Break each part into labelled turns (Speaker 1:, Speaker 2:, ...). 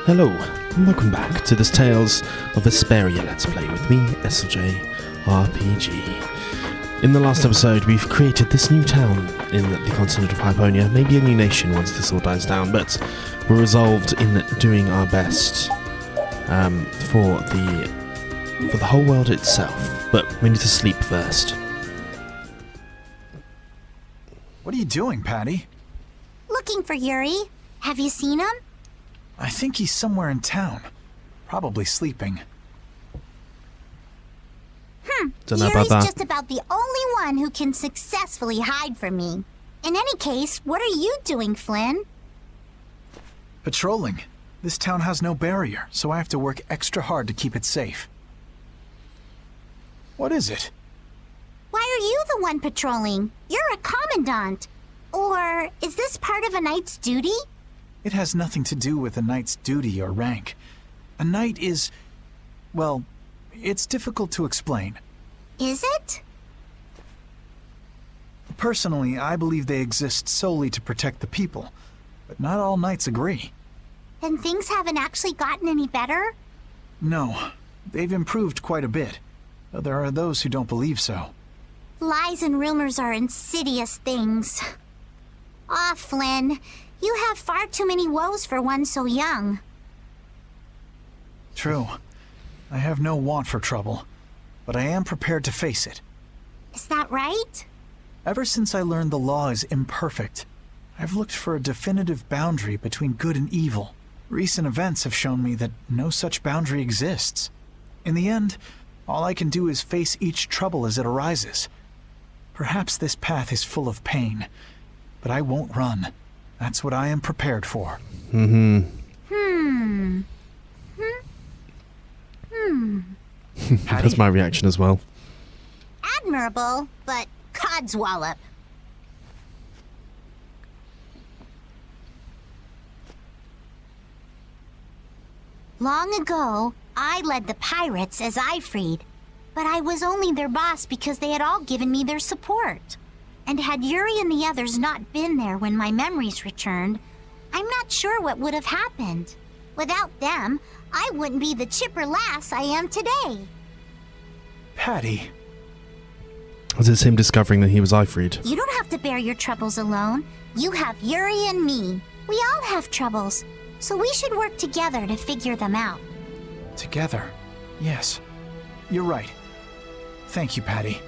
Speaker 1: Hello, and welcome back to this Tales of Vesperia Let's Play with me, SLJ RPG. In the last episode, we've created this new town in the continent of Hyponia, maybe a new nation once this all dies down, but we're resolved in doing our best for the whole world itself. But we need to sleep first.
Speaker 2: What are you doing, Patty?
Speaker 3: Looking for Yuri. Have you seen him?
Speaker 2: I think he's somewhere in town. Probably sleeping.
Speaker 1: Don't know
Speaker 3: Yuri's
Speaker 1: about that.
Speaker 3: just about the only one who can successfully hide from me. In any case, what are you doing, Flynn?
Speaker 2: Patrolling. This town has no barrier, so I have to work extra hard to keep it safe. What is it?
Speaker 3: Why are you the one patrolling? You're a commandant. Or is this part of a knight's duty?
Speaker 2: It has nothing to do with a knight's duty or rank. A knight is... well, it's difficult to explain.
Speaker 3: Is it?
Speaker 2: Personally, I believe they exist solely to protect the people, but not all knights agree.
Speaker 3: And things haven't actually gotten any better?
Speaker 2: No, they've improved quite a bit, though there are those who don't believe so.
Speaker 3: Lies and rumors are insidious things. Ah, Flynn, you have far too many woes for one so young.
Speaker 2: True. I have no want for trouble, but I am prepared to face it.
Speaker 3: Is that right?
Speaker 2: Ever since I learned the law is imperfect, I've looked for a definitive boundary between good and evil. Recent events have shown me that no such boundary exists. In the end, all I can do is face each trouble as it arises. Perhaps this path is full of pain, but I won't run. That's what I am prepared for.
Speaker 1: That's my reaction as well.
Speaker 3: Admirable, but codswallop. Long ago, I led the pirates as I freed, but I was only their boss because they had all given me their support. And had Yuri and the others not been there when my memories returned, I'm not sure what would have happened. Without them, I wouldn't be the chipper lass I am today.
Speaker 2: Patty.
Speaker 1: Was it him discovering that he was Ifrid?
Speaker 3: You don't have to bear your troubles alone. You have Yuri and me. We all have troubles, so we should work together to figure them out.
Speaker 2: Together. Yes. You're right. Thank you, Patty.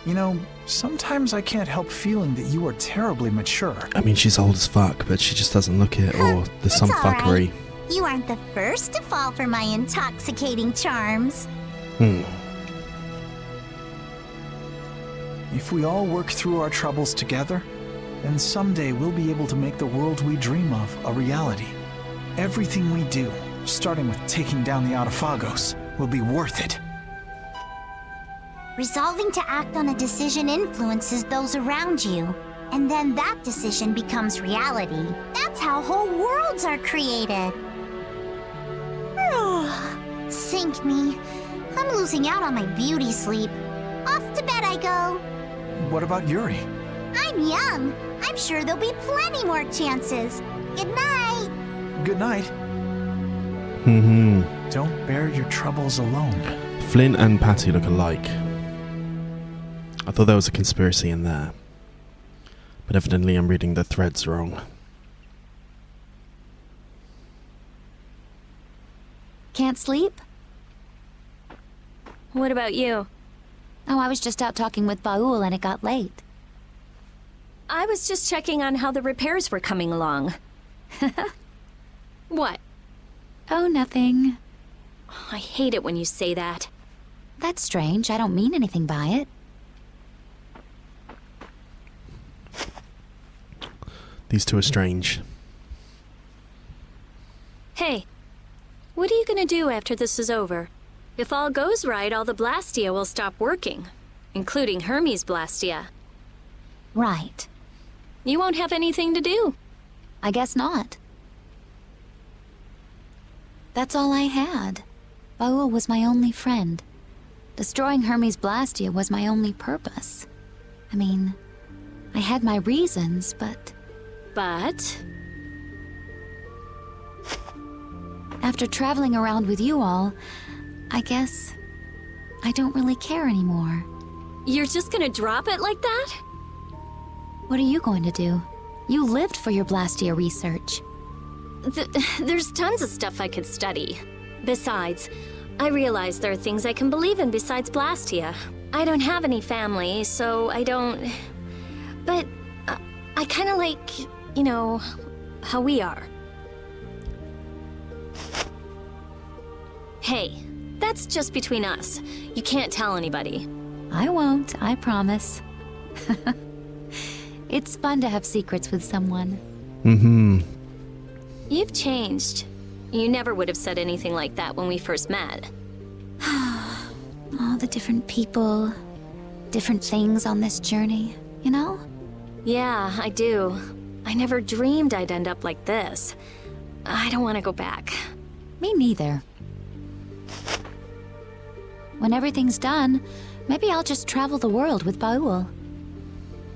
Speaker 2: You know, sometimes I can't help feeling that you are terribly mature.
Speaker 1: I mean, she's old as fuck, but she just doesn't look it, or there's some
Speaker 3: It's all
Speaker 1: fuckery.
Speaker 3: right. You aren't the first to fall for my intoxicating charms.
Speaker 2: If we all work through our troubles together, then someday we'll be able to make the world we dream of a reality. Everything we do, starting with taking down the Autophagos, will be worth it.
Speaker 3: Resolving to act on a decision influences those around you, and then that decision becomes reality. That's how whole worlds are created. Sink me. I'm losing out on my beauty sleep. Off to bed I go.
Speaker 2: What about Yuri?
Speaker 3: I'm young. I'm sure there'll be plenty more chances. Good night.
Speaker 2: Good night. Don't bear your troubles alone.
Speaker 1: Flynn and Patty look alike. I thought there was a conspiracy in there. But evidently I'm reading the threads wrong.
Speaker 4: Can't sleep?
Speaker 5: What about you?
Speaker 4: Oh, I was just out talking with Baul and it got late.
Speaker 5: I was just checking on how the repairs were coming along. What?
Speaker 4: Oh, nothing.
Speaker 5: I hate it when you say that.
Speaker 4: That's strange. I don't mean anything by it.
Speaker 1: These two are strange.
Speaker 5: Hey, what are you gonna do after this is over? If all goes right, all the blastia will stop working, including Hermes' blastia.
Speaker 4: Right.
Speaker 5: You won't have anything to do.
Speaker 4: I guess not. That's all I had. Baul was my only friend. Destroying Hermes' blastia was my only purpose. I mean, I had my reasons, but...
Speaker 5: But
Speaker 4: After traveling around with you all, I guess I don't really care anymore.
Speaker 5: You're just gonna drop it like that?
Speaker 4: What are you going to do? You lived for your blastia research.
Speaker 5: There's tons of stuff I could study. Besides, I realize there are things I can believe in besides blastia. I don't have any family, so I don't... But I kinda like, you know, how we are. Hey, that's just between us. You can't tell anybody.
Speaker 4: I won't, I promise. It's fun to have secrets with someone.
Speaker 1: Mm-hmm.
Speaker 5: You've changed. You never would have said anything like that when we first met.
Speaker 4: All the different people, different things on this journey, you know?
Speaker 5: Yeah, I do. I never dreamed I'd end up like this. I don't want to go back.
Speaker 4: Me neither. When everything's done, maybe I'll just travel the world with Baul.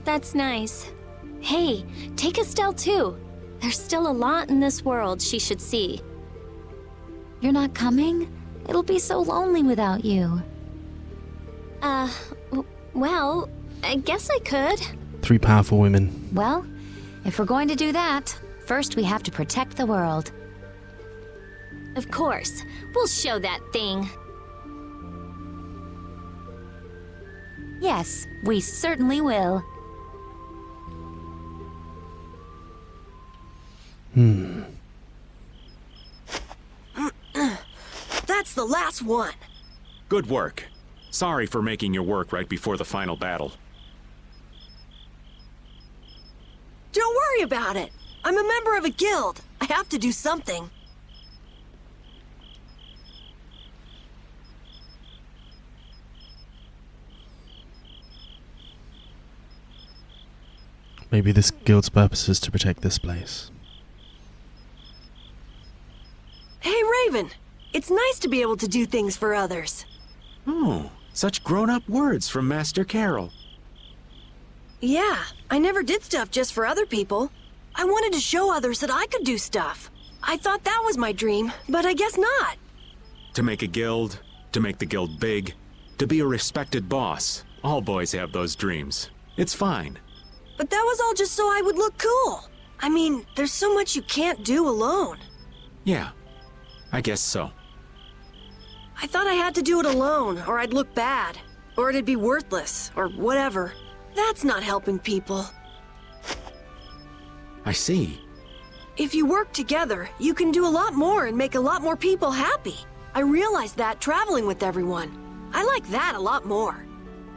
Speaker 5: That's nice. Hey, take Estelle too. There's still a lot in this world she should see.
Speaker 4: You're not coming? It'll be so lonely without you.
Speaker 5: Well, I guess I could.
Speaker 1: 3 powerful women.
Speaker 4: Well, if we're going to do that, first we have to protect the world.
Speaker 5: Of course. We'll show that thing.
Speaker 4: Yes, we certainly will.
Speaker 6: That's the last one.
Speaker 7: Good work. Sorry for making your work right before the final battle.
Speaker 6: Don't worry about it. I'm a member of a guild. I have to do something.
Speaker 1: Maybe this guild's purpose is to protect this place.
Speaker 6: Hey, Raven. It's nice to be able to do things for others.
Speaker 7: Oh, such grown-up words from Master Carol.
Speaker 6: Yeah, I never did stuff just for other people. I wanted to show others that I could do stuff. I thought that was my dream, but I guess not.
Speaker 7: To make a guild, to make the guild big, to be a respected boss. All boys have those dreams. It's fine.
Speaker 6: But that was all just so I would look cool. I mean, there's so much you can't do alone.
Speaker 7: Yeah, I guess so.
Speaker 6: I thought I had to do it alone, or I'd look bad. Or it'd be worthless, or whatever. That's not helping people.
Speaker 7: I see.
Speaker 6: If you work together, you can do a lot more and make a lot more people happy. I realized that traveling with everyone. I like that a lot more.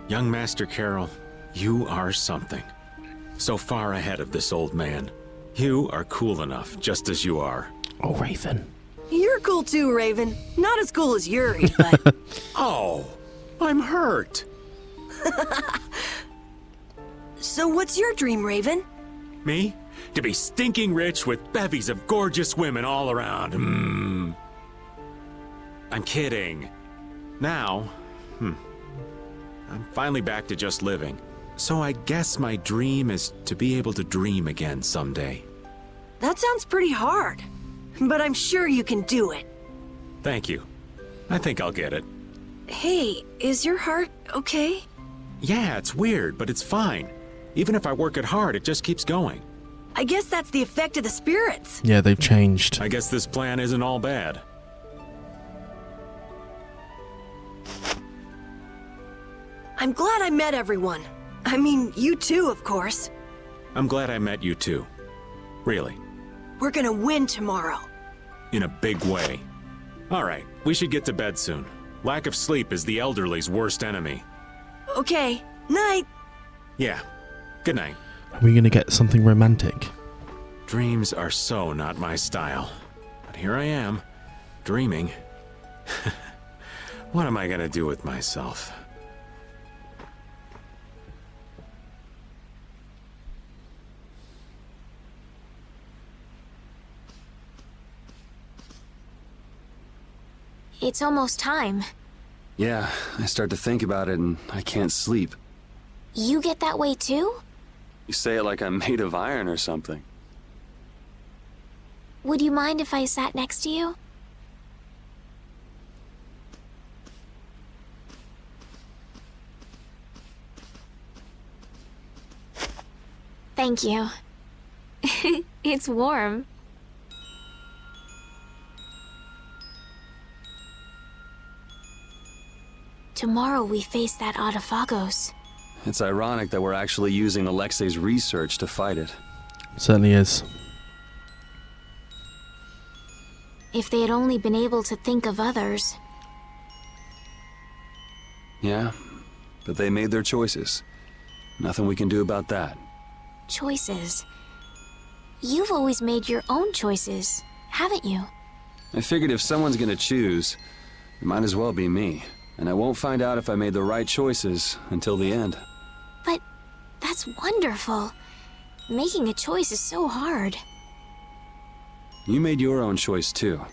Speaker 7: Young Master Carol, you are something. So far ahead of this old man. You are cool enough, just as you are.
Speaker 1: Oh, Raven.
Speaker 6: You're cool too, Raven. Not as cool as Yuri, but...
Speaker 7: Oh, I'm hurt.
Speaker 6: So what's your dream, Raven?
Speaker 7: Me? To be stinking rich with bevies of gorgeous women all around. I'm kidding. Now, I'm finally back to just living. So I guess my dream is to be able to dream again someday.
Speaker 6: That sounds pretty hard. But I'm sure you can do it.
Speaker 7: Thank you. I think I'll get it.
Speaker 6: Hey, is your heart okay?
Speaker 7: Yeah, it's weird, but it's fine. Even if I work it hard, it just keeps going.
Speaker 6: I guess that's the effect of the spirits.
Speaker 1: Yeah, they've changed.
Speaker 7: I guess this plan isn't all bad.
Speaker 6: I'm glad I met everyone. I mean, you too, of course.
Speaker 7: I'm glad I met you too. Really.
Speaker 6: We're gonna win tomorrow.
Speaker 7: In a big way. All right, we should get to bed soon. Lack of sleep is the elderly's worst enemy.
Speaker 6: Okay, night.
Speaker 7: Yeah, good night.
Speaker 1: Are we going to get something romantic?
Speaker 7: Dreams are so not my style. But here I am, dreaming. What am I gonna do with myself?
Speaker 5: It's almost time.
Speaker 8: Yeah, I start to think about it and I can't sleep.
Speaker 5: You get that way too?
Speaker 8: You say it like I'm made of iron or something.
Speaker 5: Would you mind if I sat next to you? Thank you. It's warm. Tomorrow we face that Autophagos.
Speaker 8: It's ironic that we're actually using Alexei's research to fight it.
Speaker 1: Certainly is.
Speaker 5: If they had only been able to think of others.
Speaker 8: Yeah, but they made their choices. Nothing we can do about that.
Speaker 5: Choices. You've always made your own choices, haven't you?
Speaker 8: I figured if someone's gonna choose, it might as well be me. And I won't find out if I made the right choices until the end.
Speaker 5: But that's wonderful. Making a choice is so hard.
Speaker 8: You made your own choice too.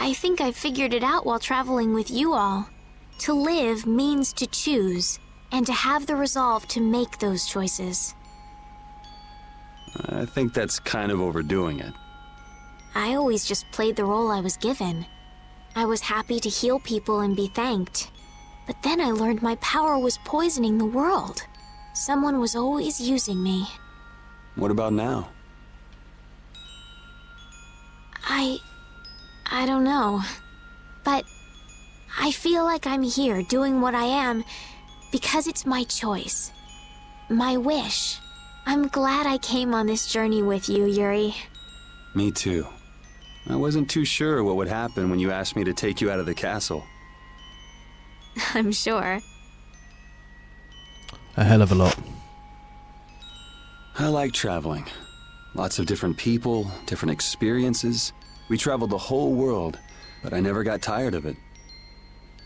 Speaker 5: I think I figured it out while traveling with you all. To live means to choose, and to have the resolve to make those choices.
Speaker 8: I think that's kind of overdoing it.
Speaker 5: I always just played the role I was given. I was happy to heal people and be thanked. But then I learned my power was poisoning the world. Someone was always using me.
Speaker 8: What about now?
Speaker 5: I don't know. But I feel like I'm here doing what I am because it's my choice. My wish. I'm glad I came on this journey with you, Yuri.
Speaker 8: Me too. I wasn't too sure what would happen when you asked me to take you out of the castle.
Speaker 5: I'm sure.
Speaker 1: A hell of a lot.
Speaker 8: I like traveling. Lots of different people, different experiences. We traveled the whole world, but I never got tired of it.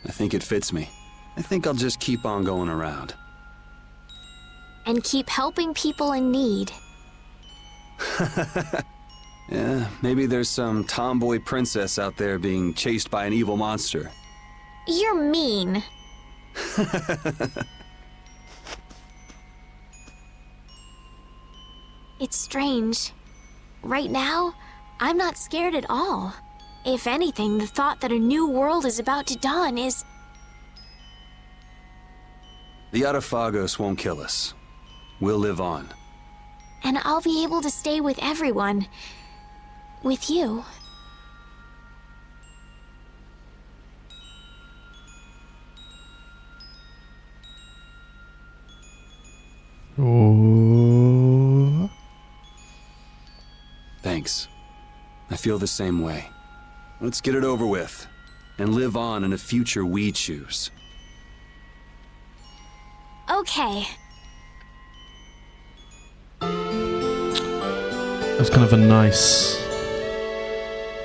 Speaker 8: I think it fits me. I think I'll just keep on going around.
Speaker 5: And keep helping people in need.
Speaker 8: Yeah, maybe there's some tomboy princess out there being chased by an evil monster.
Speaker 5: You're mean. It's strange. Right now, I'm not scared at all. If anything, the thought that a new world is about to dawn is...
Speaker 8: The Autophagos won't kill us. We'll live on.
Speaker 5: And I'll be able to stay with everyone. With you.
Speaker 1: Oh.
Speaker 8: Thanks. I feel the same way. Let's get it over with, and live on in a future we choose.
Speaker 5: Okay.
Speaker 1: That's kind of a nice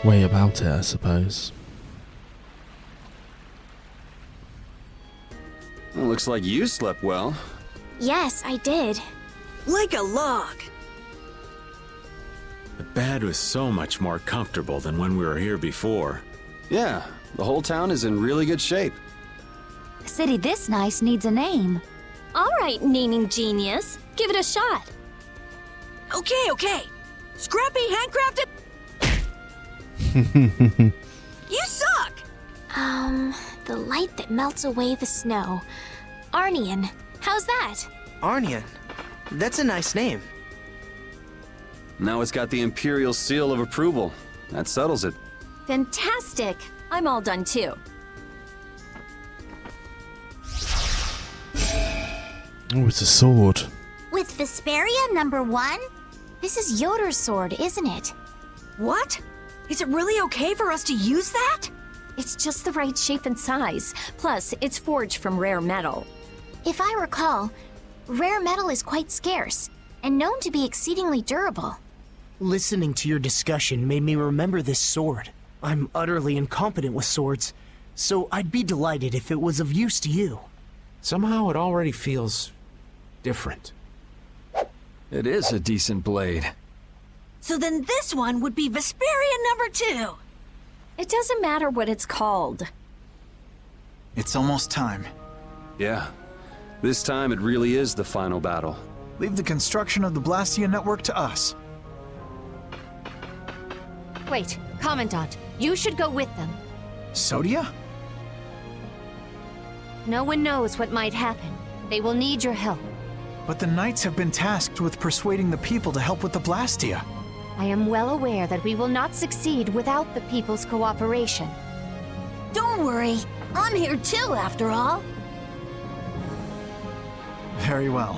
Speaker 1: way about it, I suppose.
Speaker 8: Well, looks like you slept well.
Speaker 5: Yes, I did.
Speaker 6: Like a log.
Speaker 7: The bed was so much more comfortable than when we were here before.
Speaker 8: Yeah, the whole town is in really good shape.
Speaker 4: A city this nice needs a name.
Speaker 5: All right, naming genius. Give it a shot.
Speaker 6: Okay. Scrappy handcrafted? You suck!
Speaker 5: The light that melts away the snow. Arnian. How's that?
Speaker 9: Arnian. That's a nice name.
Speaker 8: Now it's got the Imperial seal of approval. That settles it.
Speaker 5: Fantastic. I'm all done too.
Speaker 1: Oh, it's a sword.
Speaker 3: With Vesperia #1?
Speaker 5: This is Yoder's sword, isn't it?
Speaker 6: What? Is it really okay for us to use that?
Speaker 5: It's just the right shape and size. Plus, it's forged from rare metal. If I recall, rare metal is quite scarce, and known to be exceedingly durable.
Speaker 9: Listening to your discussion made me remember this sword. I'm utterly incompetent with swords, so I'd be delighted if it was of use to you.
Speaker 10: Somehow it already feels different.
Speaker 11: It is a decent blade.
Speaker 6: So then this one would be Vesperia #2.
Speaker 5: It doesn't matter what it's called.
Speaker 2: It's almost time.
Speaker 8: Yeah, this time it really is the final battle.
Speaker 2: Leave the construction of the Blastia network to us.
Speaker 4: Wait, Commandant, you should go with them.
Speaker 2: Sodia?
Speaker 12: No one knows what might happen. They will need your help.
Speaker 2: But the knights have been tasked with persuading the people to help with the blastia.
Speaker 12: I am well aware that we will not succeed without the people's cooperation.
Speaker 6: Don't worry. I'm here too, after all.
Speaker 2: Very well.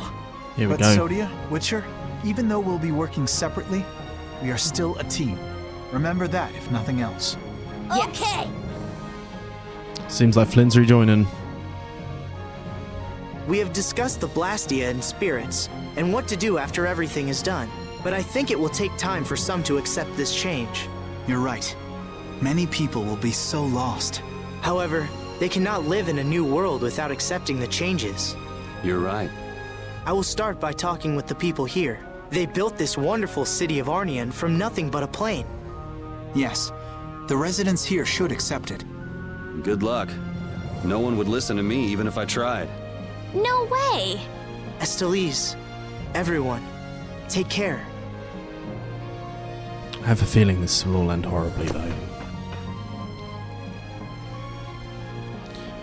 Speaker 1: Here we
Speaker 2: But
Speaker 1: go.
Speaker 2: Sodia, Witcher, even though we'll be working separately, we are still a team. Remember that, if nothing else.
Speaker 6: Okay.
Speaker 1: Seems like Flynn's rejoining.
Speaker 9: We have discussed the blastia and spirits, and what to do after everything is done. But I think it will take time for some to accept this change.
Speaker 2: You're right. Many people will be so lost.
Speaker 9: However, they cannot live in a new world without accepting the changes.
Speaker 8: You're right.
Speaker 9: I will start by talking with the people here. They built this wonderful city of Arnian from nothing but a plain.
Speaker 2: Yes, the residents here should accept it.
Speaker 8: Good luck. No one would listen to me even if I tried.
Speaker 5: No way!
Speaker 9: Estelise, everyone, take care.
Speaker 1: I have a feeling this will all end horribly, though.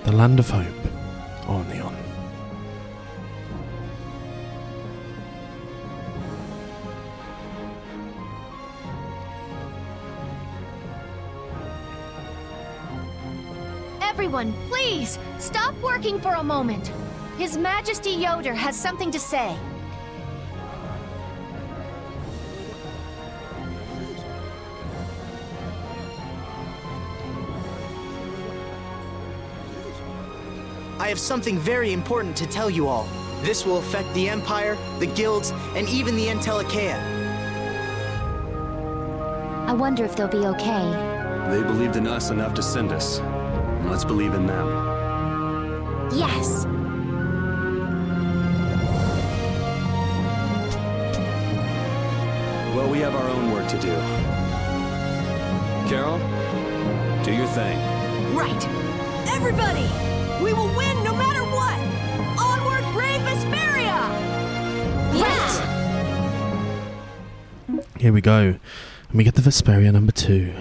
Speaker 1: The Land of Hope, Orneon.
Speaker 12: Everyone, please, stop working for a moment. His Majesty Yoder has something to say.
Speaker 9: I have something very important to tell you all. This will affect the Empire, the guilds, and even the Entelikeia.
Speaker 4: I wonder if they'll be okay.
Speaker 8: They believed in us enough to send us. Let's believe in them.
Speaker 3: Yes.
Speaker 8: Well, we have our own work to do. Carol, do your thing.
Speaker 6: Right. Everybody! We will win no matter what! Onward, brave Vesperia!
Speaker 1: Here we go. And we get the Vesperia number 2.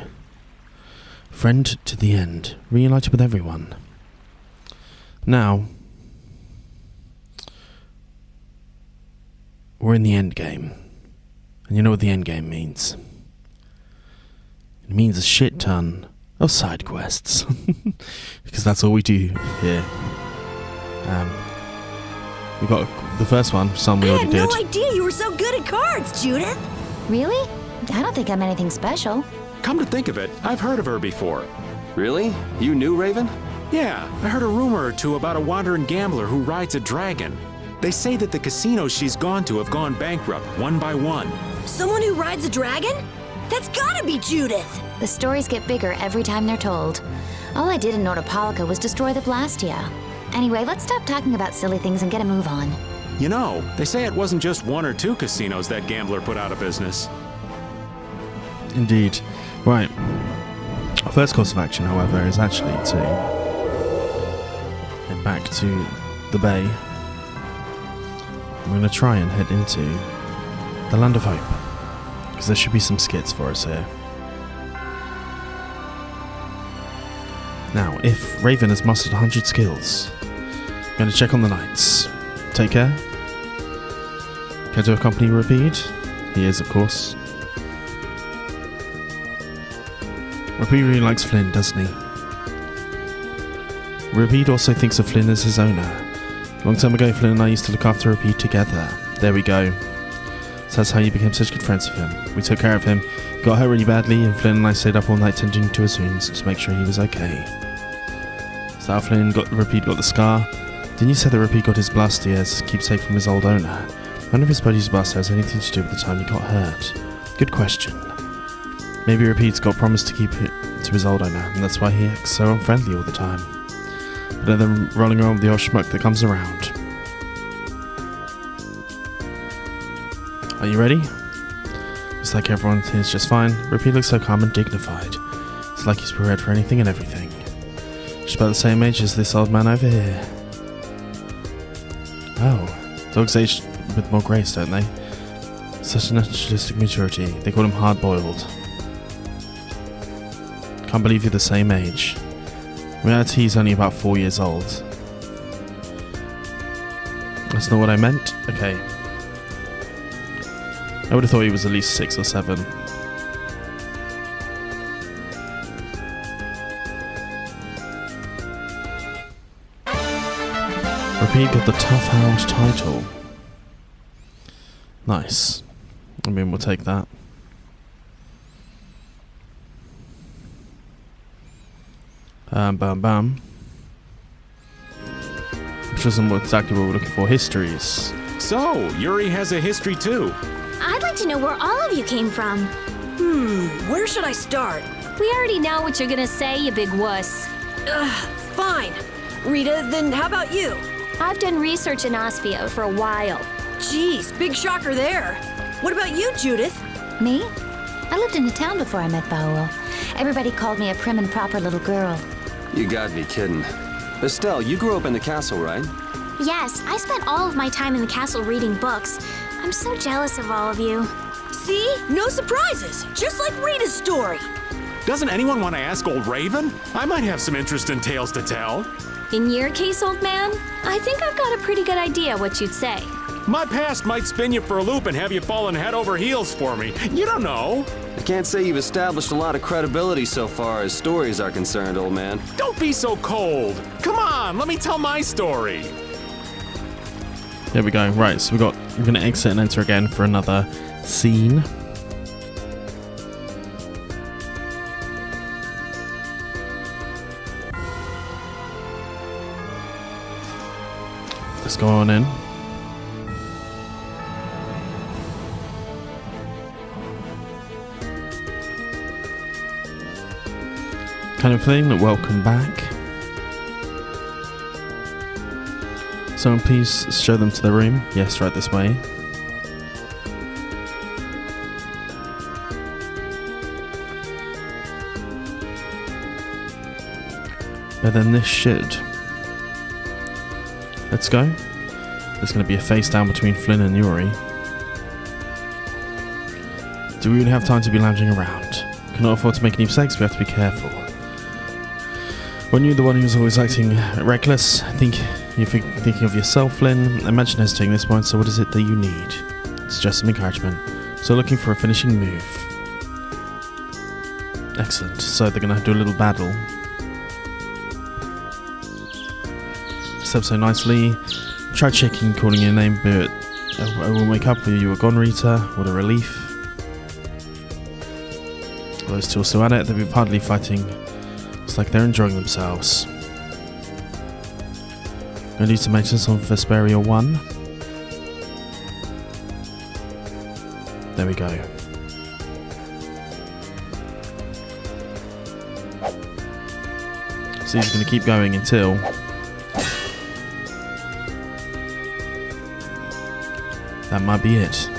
Speaker 1: Friend to the end. Reunited with everyone. Now, we're in the end game. And you know what the end game means. It means a shit ton of side quests. Because that's all we do here. We got the first one, some we already did.
Speaker 6: I had no idea you were so good at cards, Judith!
Speaker 4: Really? I don't think I'm anything special.
Speaker 7: Come to think of it, I've heard of her before.
Speaker 8: Really? You knew Raven?
Speaker 7: Yeah, I heard a rumor or two about a wandering gambler who rides a dragon. They say that the casinos she's gone to have gone bankrupt, one by one.
Speaker 6: Someone who rides a dragon? That's gotta be Judith!
Speaker 4: The stories get bigger every time they're told. All I did in Nordopolica was destroy the blastia. Anyway, let's stop talking about silly things and get a move on.
Speaker 7: You know, they say it wasn't just 1 or 2 casinos that gambler put out of business.
Speaker 1: Indeed. Right. Our first course of action, however, is actually to head back to the bay. We're going to try and head into the Land of Hope, because there should be some skits for us here. Now, if Raven has mustered 100 skills, I'm going to check on the knights. Take care. Care to accompany Rapede? He is, of course. Rapede really likes Flynn, doesn't he? Rapede also thinks of Flynn as his owner. Long time ago, Flynn and I used to look after Rapede together. There we go. So that's how you became such good friends with him. We took care of him, got hurt really badly, and Flynn and I stayed up all night tending to his wounds to make sure he was okay. So how Rapede got the scar. Didn't you say that Rapede got his blastia as a keepsake from his old owner? None of his body's blastia has anything to do with the time he got hurt. Good question. Maybe Rapede's got promised to keep it to his old owner, and that's why he acts so unfriendly all the time. But then rolling around with the old schmuck that comes around. Are you ready? Looks like everyone is just fine. Rapede looks so calm and dignified. It's like he's prepared for anything and everything. Just about the same age as this old man over here. Oh, dogs age with more grace, don't they? Such a naturalistic maturity. They call him hard-boiled. Can't believe you're the same age. In reality, he's only about 4 years old. That's not what I meant. Okay. I would have thought he was at least 6 or 7. Rapede got the Tough Hound title. Nice. I mean, we'll take that. Bam bam. Which isn't exactly what we're looking for. Histories.
Speaker 7: So, Yuri has a history too.
Speaker 5: I'd like to know where all of you came from.
Speaker 6: Where should I start?
Speaker 5: We already know what you're gonna say, you big wuss.
Speaker 6: Fine. Rita, then how about you?
Speaker 5: I've done research in Aspia for a while.
Speaker 6: Jeez, big shocker there. What about you, Judith?
Speaker 4: Me? I lived in a town before I met Baul. Everybody called me a prim and proper little girl.
Speaker 8: You gotta be kidding. Estelle, you grew up in the castle, right?
Speaker 5: Yes, I spent all of my time in the castle reading books. I'm so jealous of all of you.
Speaker 6: See? No surprises. Just like Rita's story.
Speaker 7: Doesn't anyone want to ask old Raven? I might have some interesting tales to tell.
Speaker 5: In your case, old man, I think I've got a pretty good idea what you'd say.
Speaker 7: My past might spin you for a loop and have you falling head over heels for me. You don't know.
Speaker 8: I can't say you've established a lot of credibility so far as stories are concerned, old man.
Speaker 7: Don't be so cold. Come on, let me tell my story.
Speaker 1: There we go. Right, so we're going to exit and enter again for another scene. Let's go on in. Kind of thing. Welcome back. Someone please show them to the room. Yes, right this way. But then this should. Let's go. There's going to be a face down between Flynn and Yuri. Do we even have time to be lounging around? Cannot afford to make any mistakes, we have to be careful. When you're the one who's always acting reckless, you're thinking of yourself, Flynn. Imagine hesitating this point, so what is it that you need? It's just some encouragement. So looking for a finishing move. Excellent. So they're going to do a little battle. Step so nicely. Try checking, calling your name, but I will wake up with you were gone, Rita. What a relief. Those two are still at it. They've been partly fighting. It's like they're enjoying themselves. Gonna do some maintenance on Vesperia 1. There we go. So he's gonna keep going until that might be it.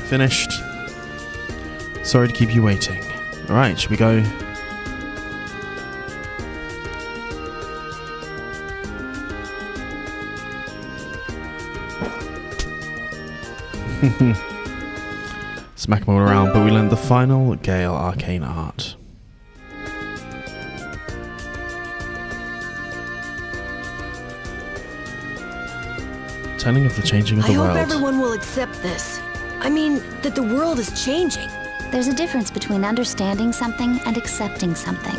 Speaker 1: Finished. Sorry to keep you waiting. Alright, should we go? Smack them all around, but we learned the final Gale arcane art. Telling of the changing of the world.
Speaker 6: I hope everyone will accept this. I mean, that the world is changing.
Speaker 4: There's a difference between understanding something and accepting something.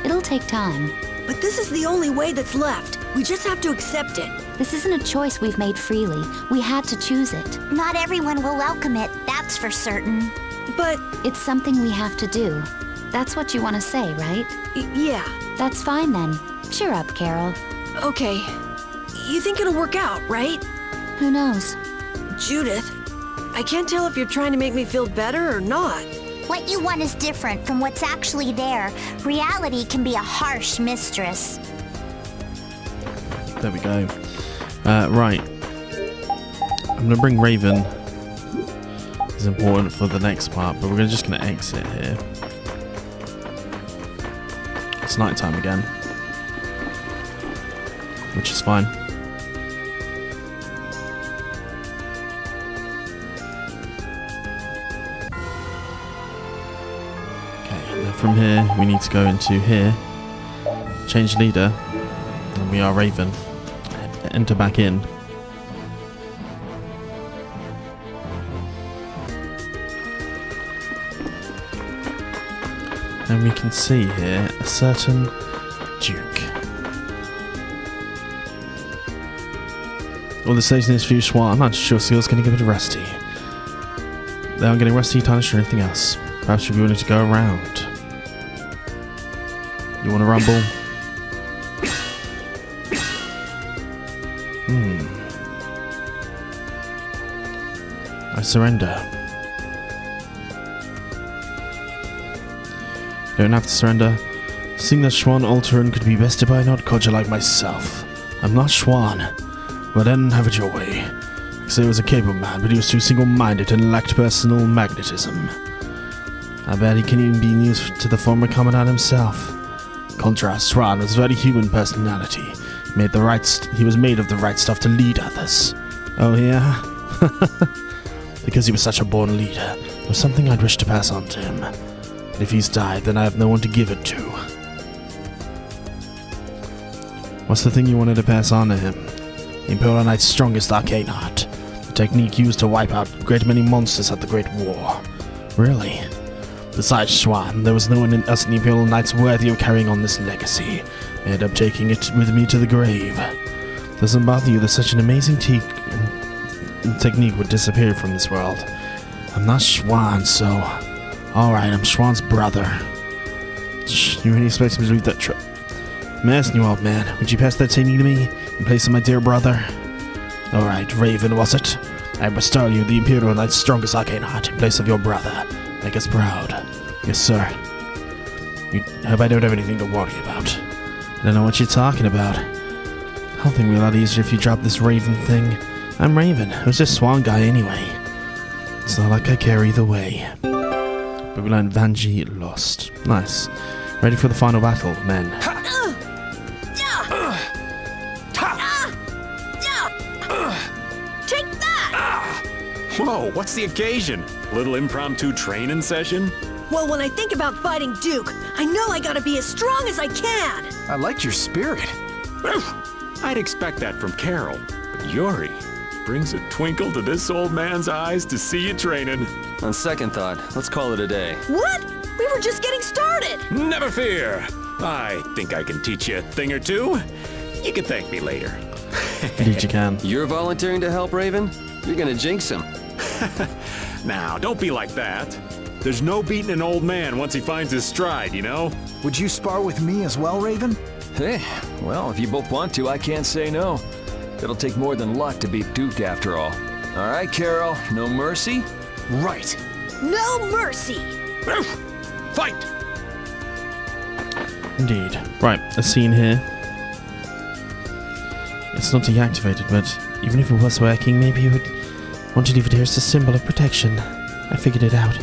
Speaker 4: It'll take time.
Speaker 6: But this is the only way that's left. We just have to accept it.
Speaker 4: This isn't a choice we've made freely. We had to choose it.
Speaker 3: Not everyone will welcome it, that's for certain.
Speaker 6: But
Speaker 4: it's something we have to do. That's what you want to say, right?
Speaker 6: Yeah.
Speaker 4: That's fine then. Cheer up, Carol.
Speaker 6: Okay. You think it'll work out, right?
Speaker 4: Who knows?
Speaker 6: Judith, I can't tell if you're trying to make me feel better or not.
Speaker 3: What you want is different from what's actually there. Reality can be a harsh mistress.
Speaker 1: There we go. Right. I'm going to bring Raven. It's important for the next part, but we're just going to exit here. It's night time again. Which is fine. Okay, and then from here, we need to go into here. Change leader. And we are Raven. Enter back in. And we can see here a certain Duke. All the station is for you, Schwan. I'm not sure Seal's getting a bit rusty. They aren't getting rusty, tarnished, or anything else. Perhaps you'll be willing to go around. You want to rumble? I surrender. You don't have to surrender. Seeing that Schwan Alteran could be bested by an odd codger like myself. I'm not Schwan. Well then, have it your way. I say he was a capable man, but he was too single-minded and lacked personal magnetism. I bet he can even be used to the former commandant himself. Contrast, Schwan was very human personality. He was made of the right stuff to lead others. Oh yeah? Because he was such a born leader, it was something I'd wish to pass on to him. But if he's died, then I have no one to give it to. What's the thing you wanted to pass on to him? The Imperial Knight's strongest arcane art. The technique used to wipe out a great many monsters at the Great War. Really? Besides Schwan, there was no one in us in the Imperial Knights worthy of carrying on this legacy. I ended up taking it with me to the grave. Doesn't bother you that such an amazing technique would disappear from this world? I'm not Schwan, so... Alright, I'm Schwan's brother. You really expect me to leave that I'm asking you, old man. Would you pass that technique to me in place of my dear brother? Alright, Raven, was it? I bestow you the Imperial Knight's strongest arcane art in place of your brother. Make us proud. Yes, sir. You hope I don't have anything to worry about. I don't know what you're talking about. I'll think it'll be a lot easier if you drop this Raven thing. I'm Raven. I was just Swan guy anyway. It's not like I care either way. Babylon Vanji lost. Nice. Ready for the final battle, men.
Speaker 6: Take that!
Speaker 7: Whoa, what's the occasion? Little impromptu training session?
Speaker 6: Well, when I think about fighting Duke, I know I gotta be as strong as I can!
Speaker 2: I liked your spirit.
Speaker 7: I'd expect that from Carol. But Yuri brings a twinkle to this old man's eyes to see you training.
Speaker 11: On second thought, let's call it a day.
Speaker 6: What? We were just getting started!
Speaker 7: Never fear. I think I can teach you a thing or two. You can thank me later.
Speaker 1: Indeed you can.
Speaker 8: You're volunteering to help, Raven? You're gonna jinx him.
Speaker 7: Now, don't be like that. There's no beating an old man once he finds his stride, you know?
Speaker 2: Would you spar with me as well, Raven?
Speaker 11: Hey, well, if you both want to, I can't say no. It'll take more than luck to beat Duke after all. All right, Carol, no mercy?
Speaker 2: Right.
Speaker 6: No mercy!
Speaker 7: Fight!
Speaker 1: Indeed. Right, a scene here. It's not deactivated, but even if it was working, maybe you would want to leave it here as a symbol of protection. I figured it out.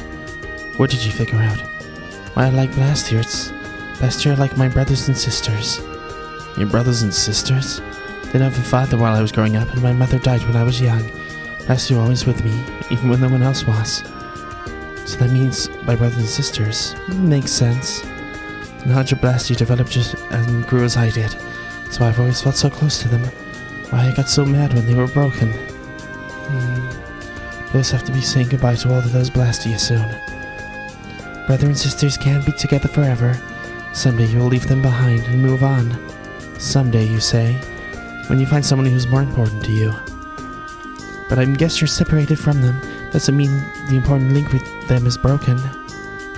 Speaker 1: What did you figure out? Why I like Blastia. Blastia are like my brothers and sisters. Your brothers and sisters? Didn't have a father while I was growing up, and my mother died when I was young. Blastia were always with me, even when no one else was. So that means my brothers and sisters. Makes sense. And how did Blastia develop just and grew as I did? So I've always felt so close to them. Why I got so mad when they were broken. Those have to be saying goodbye to all of those Blastia soon. Brother and sisters can't be together forever. Someday you will leave them behind and move on. Someday, you say, when you find someone who's more important to you. But I guess you're separated from them. Doesn't mean the important link with them is broken.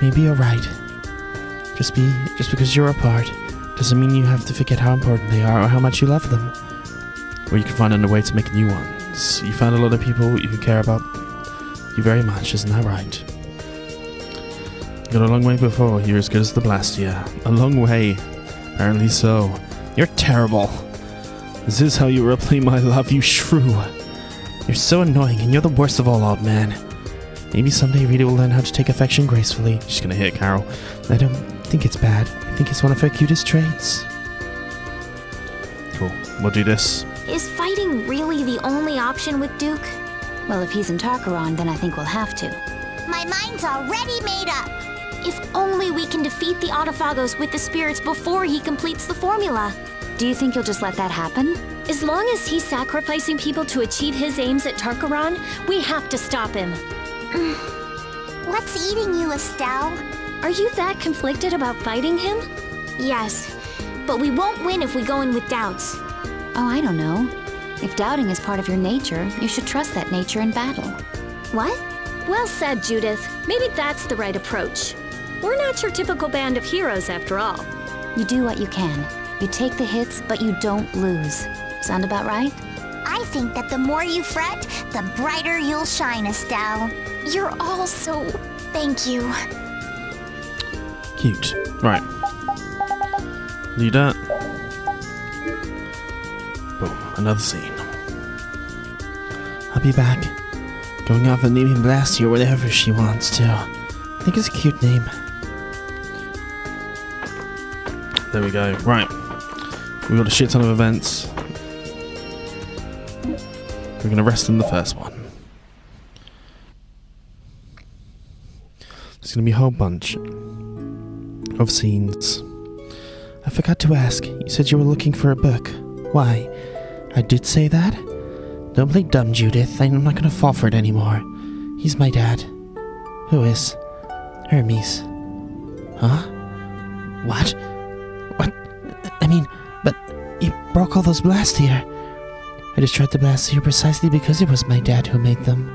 Speaker 1: Maybe you're right. Just because you're apart doesn't mean you have to forget how important they are or how much you love them. Or you can find another way to make new ones. You found a lot of people who care about you very much, isn't that right? You got a long way before you're as good as the Blastia. A long way. Apparently so. You're terrible. Is this how you repay my love, you shrew? You're so annoying, and you're the worst of all, old man. Maybe someday Rita will learn how to take affection gracefully. She's gonna hit Carol. I don't think it's bad. I think it's one of her cutest traits. Cool. We'll do this.
Speaker 4: Is fighting really the only option with Duke? Well, if he's in Tarkaron, then I think we'll have to.
Speaker 3: My mind's already made up.
Speaker 5: If only we can defeat the Autophagos with the spirits before he completes the formula.
Speaker 4: Do you think you'll just let that happen?
Speaker 5: As long as he's sacrificing people to achieve his aims at Tarkaron, we have to stop him.
Speaker 3: What's eating you, Estelle?
Speaker 5: Are you that conflicted about fighting him? Yes, but we won't win if we go in with doubts.
Speaker 4: Oh, I don't know. If doubting is part of your nature, you should trust that nature in battle.
Speaker 5: What? Well said, Judith. Maybe that's the right approach. We're not your typical band of heroes, after all.
Speaker 4: You do what you can. You take the hits, but you don't lose. Sound about right?
Speaker 3: I think that the more you fret, the brighter you'll shine, Estelle.
Speaker 5: You're all so... Thank you.
Speaker 1: Cute. Right. Do that. Boom. Another scene. I'll be back. Going off and naming Blastia or whatever she wants to. I think it's a cute name. There we go. Right. We've got a shit ton of events. We're going to rest in the first one. There's going to be a whole bunch of scenes. I forgot to ask. You said you were looking for a book. Why? I did say that? Don't play dumb, Judith. I'm not going to fall for it anymore. He's my dad. Who is? Hermes. Huh? What? What? I mean, but you broke all those blastia. I destroyed the blastia precisely because it was my dad who made them.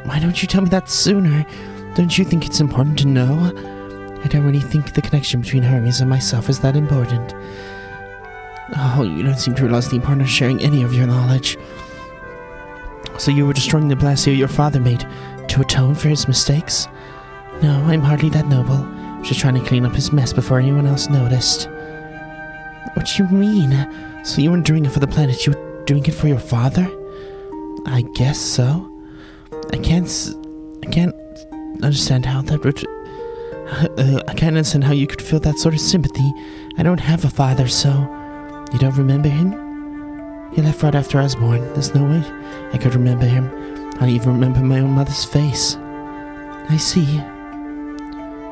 Speaker 1: Why don't you tell me that sooner? Don't you think it's important to know? I don't really think the connection between Hermes and myself is that important. Oh, you don't seem to realize the importance of sharing any of your knowledge. So you were destroying the blastia your father made to atone for his mistakes? No, I'm hardly that noble. I'm just trying to clean up his mess before anyone else noticed. What do you mean? So you weren't doing it for the planet, you were doing it for your father? I guess so. I can't understand how that would... I can't understand how you could feel that sort of sympathy. I don't have a father, so... You don't remember him? He left right after I was born. There's no way I could remember him. I don't even remember my own mother's face. I see.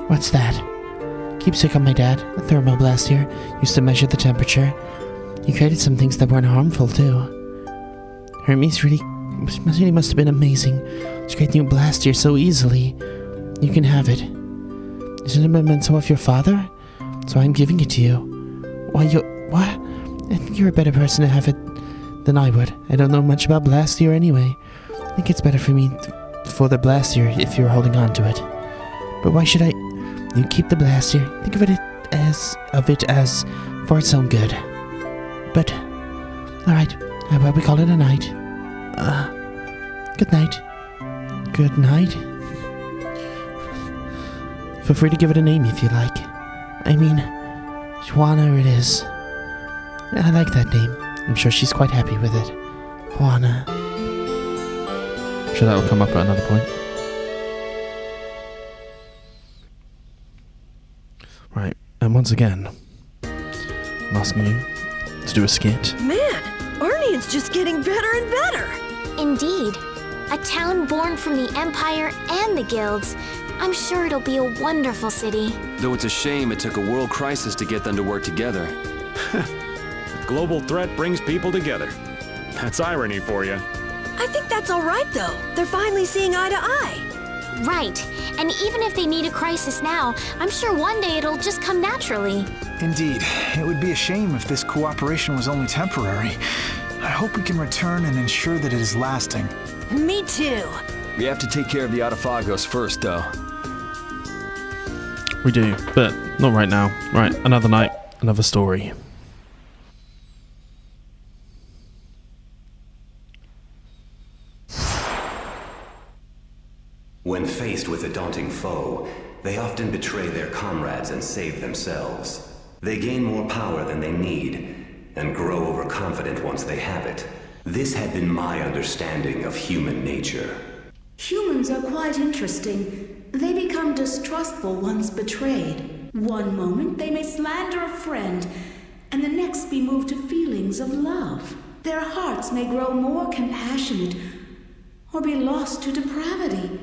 Speaker 1: What's that? Keepsake on my dad. A thermoblaster. Used to measure the temperature. He created some things that weren't harmful, too. Hermes really must have been amazing. To create new blaster so easily. You can have it. Isn't it a memento of your father? So I'm giving it to you. Why, what? I think you're a better person to have it than I would. I don't know much about Blastia anyway. I think it's better for me for the Blastia if you're holding on to it. But why should I? You keep the Blastia. Think of it as for its own good. But alright, how about we call it a night? Good night. Good night. Feel free to give it a name if you like. I mean, Juana it is. I like that name. I'm sure she's quite happy with it. Juana. I'm sure that will come up at another point. Right, and once again, I'm asking you to do a skit.
Speaker 6: Man, Arnian's just getting better and better.
Speaker 5: Indeed. A town born from the Empire and the guilds. I'm sure it'll be a wonderful city.
Speaker 8: Though it's a shame it took a world crisis to get them to work together.
Speaker 7: Global threat brings people together. That's irony for you.
Speaker 6: I think that's all right, though. They're finally seeing eye to eye.
Speaker 5: Right. And even if they need a crisis now, I'm sure one day it'll just come naturally.
Speaker 2: Indeed. It would be a shame if this cooperation was only temporary. I hope we can return and ensure that it is lasting.
Speaker 6: Me too.
Speaker 11: We have to take care of the Autophagos first, though.
Speaker 1: We do, but not right now. Right, another night, another story.
Speaker 13: When faced with a daunting foe, they often betray their comrades and save themselves. They gain more power than they need, and grow overconfident once they have it. This had been my understanding of human nature.
Speaker 14: Humans are quite interesting. They become distrustful once betrayed. One moment they may slander a friend, and the next be moved to feelings of love. Their hearts may grow more compassionate, or be lost to depravity.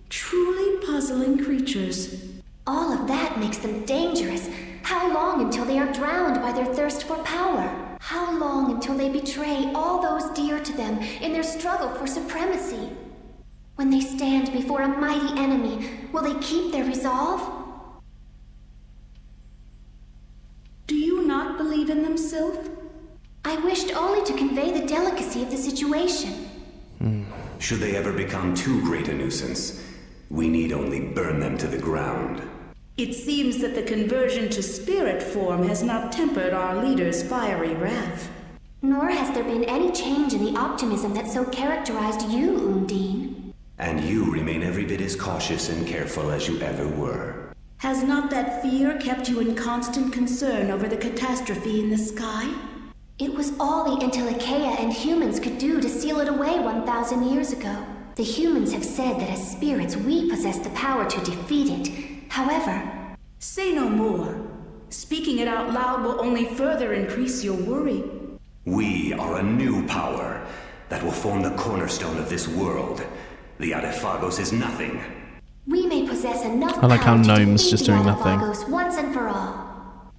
Speaker 14: Truly puzzling creatures.
Speaker 15: All of that makes them dangerous. How long until they are drowned by their thirst for power? How long until they betray all those dear to them in their struggle for supremacy? When they stand before a mighty enemy, will they keep their resolve?
Speaker 14: Do you not believe in them, Sylph?
Speaker 15: I wished only to convey the delicacy of the situation.
Speaker 13: Should they ever become too great a nuisance, we need only burn them to the ground.
Speaker 14: It seems that the conversion to spirit form has not tempered our leader's fiery wrath.
Speaker 15: Nor has there been any change in the optimism that so characterized you, Undine.
Speaker 13: And you remain every bit as cautious and careful as you ever were.
Speaker 14: Has not that fear kept you in constant concern over the catastrophe in the sky?
Speaker 15: It was all the Entelecheia and humans could do to seal it away 1,000 years ago. The humans have said that as spirits we possess the power to defeat it. However...
Speaker 14: Say no more. Speaking it out loud will only further increase your worry.
Speaker 13: We are a new power that will form the cornerstone of this world. The Adephagos is nothing.
Speaker 15: We may possess enough
Speaker 1: I like how
Speaker 15: power to
Speaker 1: Gnome's
Speaker 15: defeat
Speaker 1: just
Speaker 15: the
Speaker 1: doing nothing.
Speaker 15: Adephagos once and for all.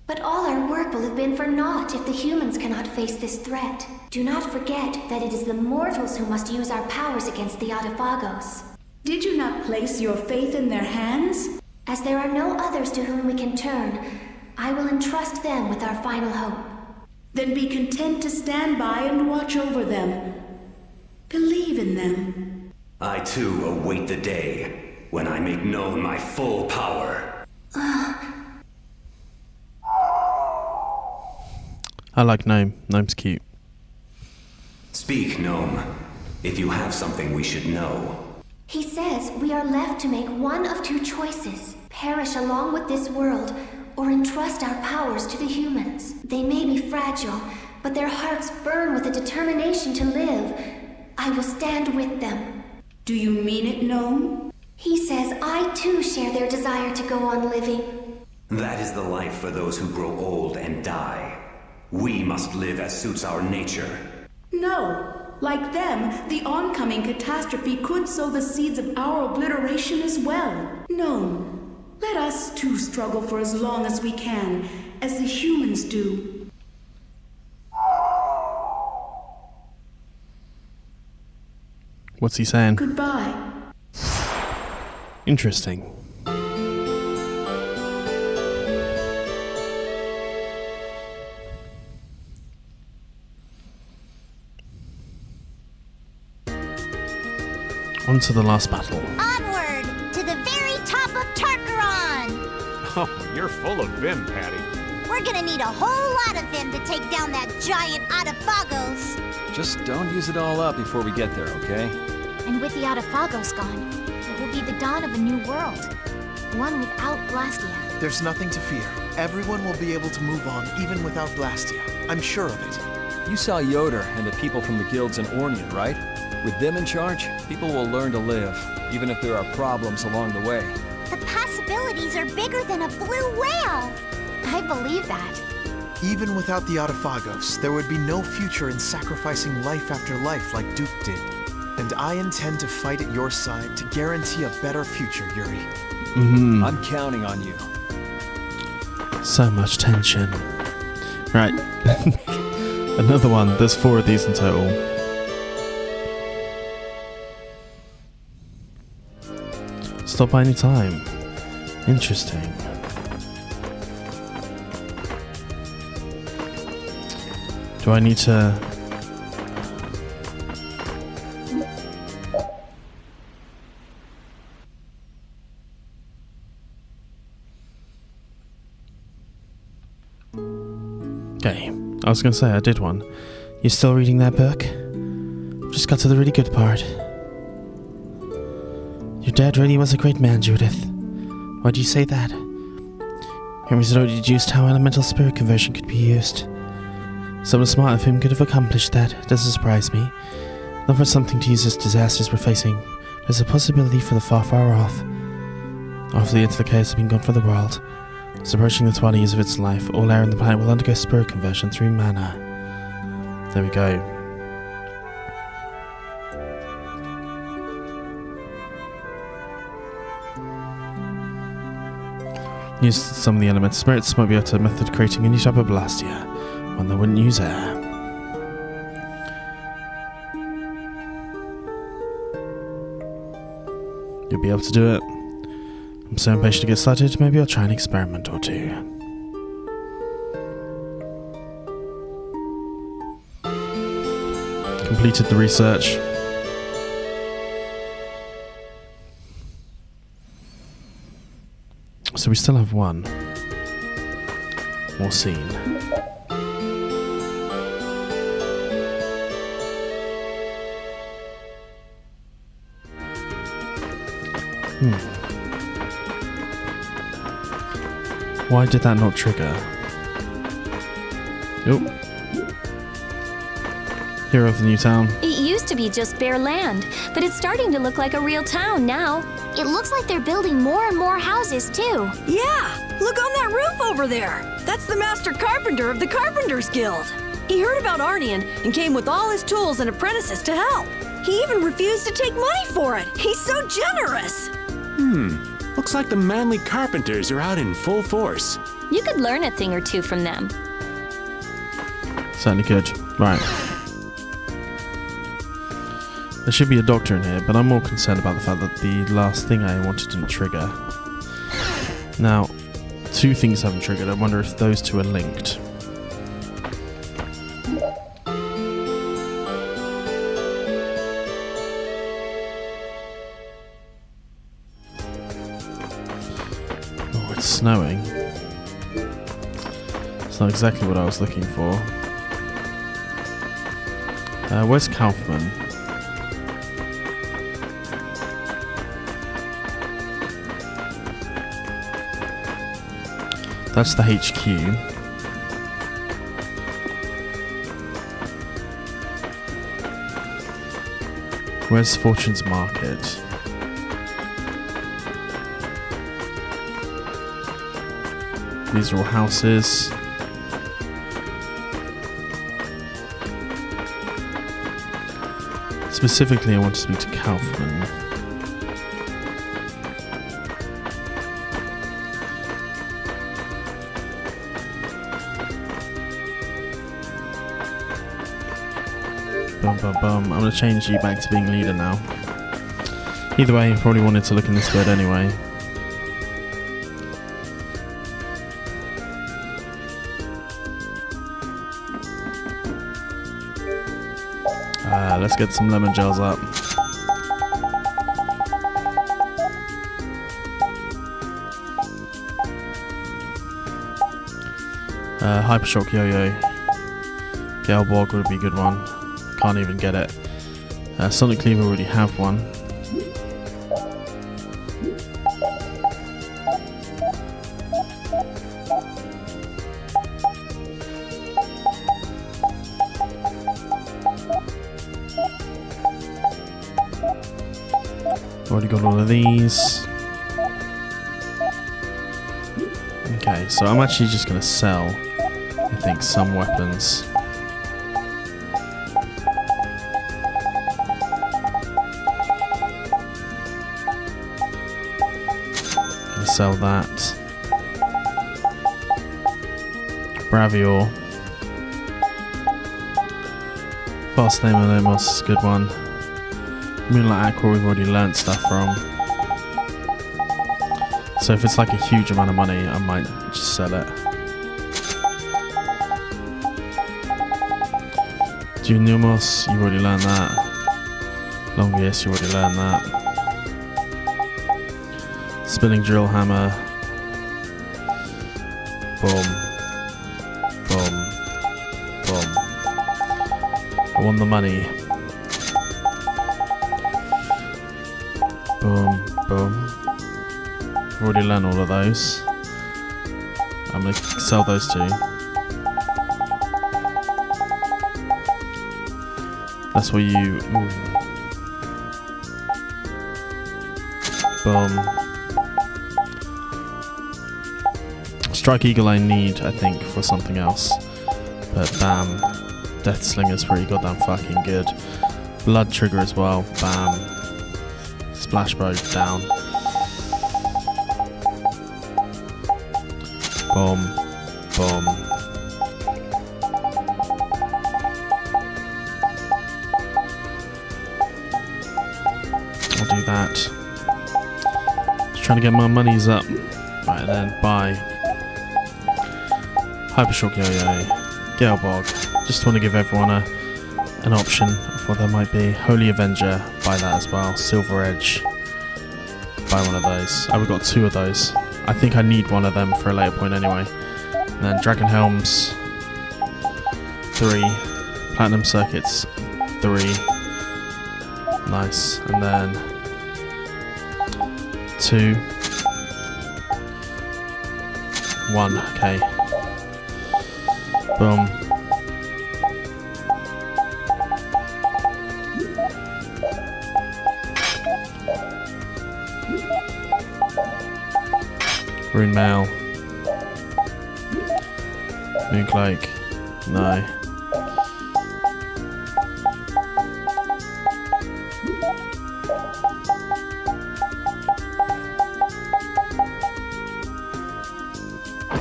Speaker 15: But all our work will have been for naught if the humans cannot face this threat. Do not forget that it is the mortals who must use our powers against the Adephagos.
Speaker 14: Did you not place your faith in their hands?
Speaker 15: As there are no others to whom we can turn, I will entrust them with our final hope.
Speaker 14: Then be content to stand by and watch over them. Believe in them.
Speaker 13: I too await the day when I make known my full power.
Speaker 1: I like Gnome. Gnome's cute.
Speaker 13: Speak, Gnome. If you have something we should know.
Speaker 15: He says we are left to make one of two choices. Perish along with this world, or entrust our powers to the humans. They may be fragile, but their hearts burn with a determination to live. I will stand with them.
Speaker 14: Do you mean it, Gnome?
Speaker 15: He says I too share their desire to go on living.
Speaker 13: That is the life for those who grow old and die. We must live as suits our nature.
Speaker 14: No. Like them, the oncoming catastrophe could sow the seeds of our obliteration as well. No. Let us too struggle for as long as we can, as the humans do.
Speaker 1: What's he saying?
Speaker 14: Goodbye.
Speaker 1: Interesting. On to the last battle.
Speaker 3: Onward to the very top of Tarkaron!
Speaker 7: Oh, you're full of vim, Patty.
Speaker 3: We're gonna need a whole lot of them to take down that giant Adephagos.
Speaker 11: Just don't use it all up before we get there, okay?
Speaker 12: And with the Adephagos gone, it will be the dawn of a new world. One without Blastia.
Speaker 2: There's nothing to fear. Everyone will be able to move on even without Blastia. I'm sure of it.
Speaker 11: You saw Yoder and the people from the guilds in Ornian, right? With them in charge, people will learn to live, even if there are problems along the way.
Speaker 3: The possibilities are bigger than a blue whale.
Speaker 12: I believe that.
Speaker 2: Even without the Adephagos, there would be no future in sacrificing life after life like Duke did. And I intend to fight at your side to guarantee a better future, Yuri.
Speaker 11: I'm counting on you.
Speaker 1: So much tension. Right. Another one. There's 4 of these in total. Stop by any time. Interesting. Do I need to... Okay, I was gonna say I did one. You still reading that book? Just got to the really good part. Your dad really was a great man, Judith. Why do you say that? Hermes had already deduced how elemental spirit conversion could be used. Someone smart of him could have accomplished that. It doesn't surprise me. Not for something to use as disasters we're facing. There's a possibility for the far, far off. After the Intertwined has been gone for the world, it's approaching the 20 years of its life. All air on the planet will undergo spirit conversion through mana. There we go. Use some of the elemental spirits. Might be able to method creating a new type of blastia, one that wouldn't use air. You'll be able to do it. I'm so impatient to get started. Maybe I'll try an experiment or two. Completed the research. So we still have one more scene. Why did that not trigger? Oh. Hero of the new town.
Speaker 5: It used to be just bare land, but it's starting to look like a real town now.
Speaker 3: It looks like they're building more and more houses, too.
Speaker 6: Yeah, look on that roof over there. That's the master carpenter of the Carpenters Guild. He heard about Arnian and came with all his tools and apprentices to help. He even refused to take money for it. He's so generous.
Speaker 7: Looks like the manly carpenters are out in full force.
Speaker 5: You could learn a thing or two from them.
Speaker 1: Certainly could. Right. There should be a doctor in here, but I'm more concerned about the fact that the last thing I wanted didn't trigger. Now, two things haven't triggered. I wonder if those two are linked. Oh, it's snowing. It's not exactly what I was looking for. Where's Kaufman? That's the HQ. Where's Fortune's Market? These are all houses. Specifically, I want to speak to Kaufman. I'm going to change you back to being leader now. Either way, you probably wanted to look in this bed anyway. Let's get some lemon gels up. Hypershock Yo-Yo. Galborg would be a good one. Can't even get it. Sonic Cleaver already have one. Already got all of these. Okay, so I'm actually just going to sell, I think, some weapons. Sell that. Bravior. Fast Name and Omos is a good one. Moonlight Aqua we've already learnt stuff from. So if it's like a huge amount of money, I might just sell it. Dunumos, you already learned that. Longius, you already learned that. Spinning drill hammer. Boom. Boom. Boom. I want the money. Boom. Boom. I've already learned all of those. I'm going to sell those two. That's where you... Ooh. Boom. Strike Eagle I need, I think, for something else. But bam. Death Slinger's pretty goddamn fucking good. Blood Trigger as well. Bam. Splash Bow down. Boom. Boom. I'll do that. Just trying to get my monies up. Right then, buy. Hypershock Yo-Yo. Galebog. Just want to give everyone an option of what there might be. Holy Avenger. Buy that as well. Silver Edge. Buy one of those. Oh, we've got 2 of those. I think I need one of them for a later point anyway. And then Dragon Helms. 3. Platinum Circuits. 3. Nice. And then 2. 1. Okay. Boom. Rune Mail. Mooncloak. No.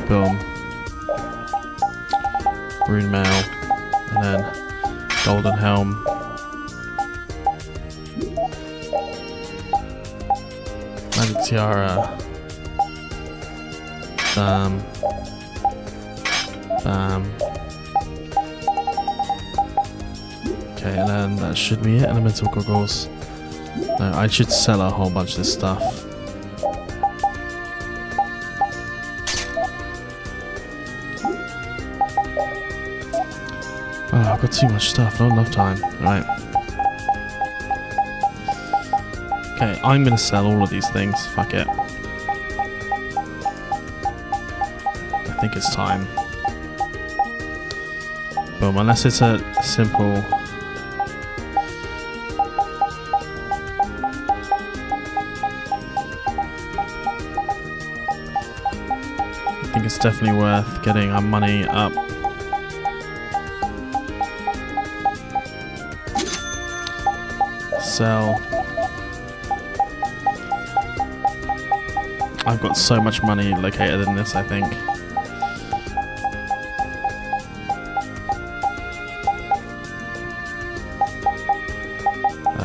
Speaker 1: Boom. Rune Mail. And then Golden Helm. Magic Tiara. Bam. Bam. Okay, and then that should be it. Elemental Goggles. No, I should sell a whole bunch of this stuff. Oh, I've got too much stuff, not enough time. Right. Okay, I'm gonna sell all of these things. Fuck it. I think it's time. Boom, unless it's a simple... I think it's definitely worth getting our money up. Sell. I've got so much money located in this, I think.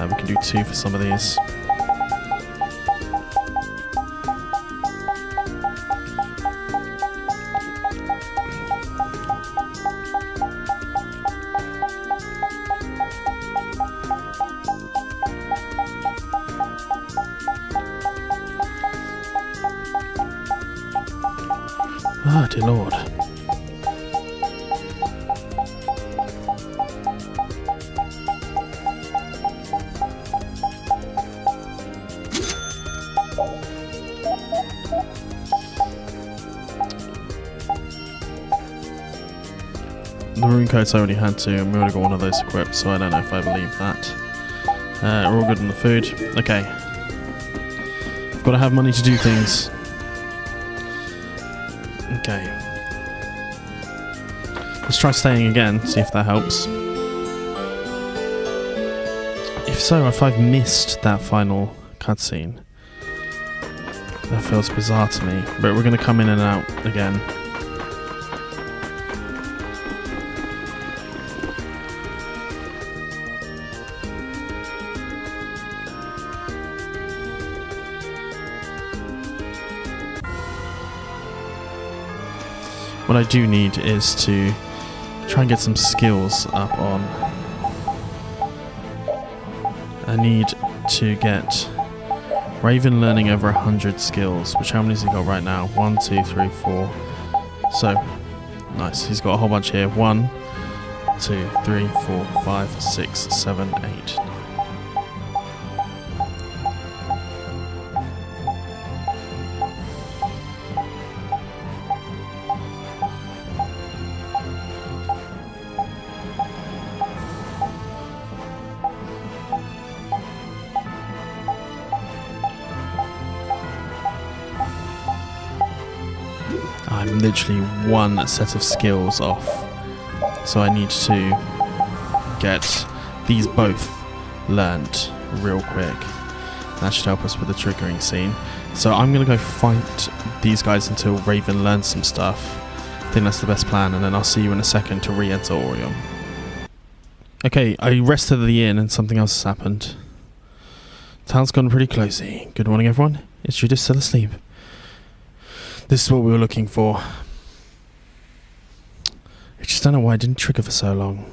Speaker 1: We can do 2 for some of these. Oh, dear Lord. The rune coats I already had 2, and we already got one of those equipped, so I don't know if I believe that. We're all good on the food. Okay. I've got to have money to do things. Okay. Let's try staying again, see if that helps. If so, if I've missed that final cutscene, that feels bizarre to me. But we're going to come in and out again. What I do need is to try and get some skills up on. I need to get Raven learning over 100 skills, which how many has he got right now? 1, 2, 3, 4. So, nice. He's got a whole bunch here. 1, 2, 3, 4, 5, 6, 7, 8. I'm literally 1 set of skills off, so I need to get these both learnt real quick. That should help us with the triggering scene. So I'm going to go fight these guys until Raven learns some stuff. I think that's the best plan, and then I'll see you in a second to re-enter Orion. Okay, I rested at the inn and something else has happened. Town's gone pretty closey. Good morning, everyone. Is Judith still asleep? This is what we were looking for. I just don't know why I didn't trigger for so long.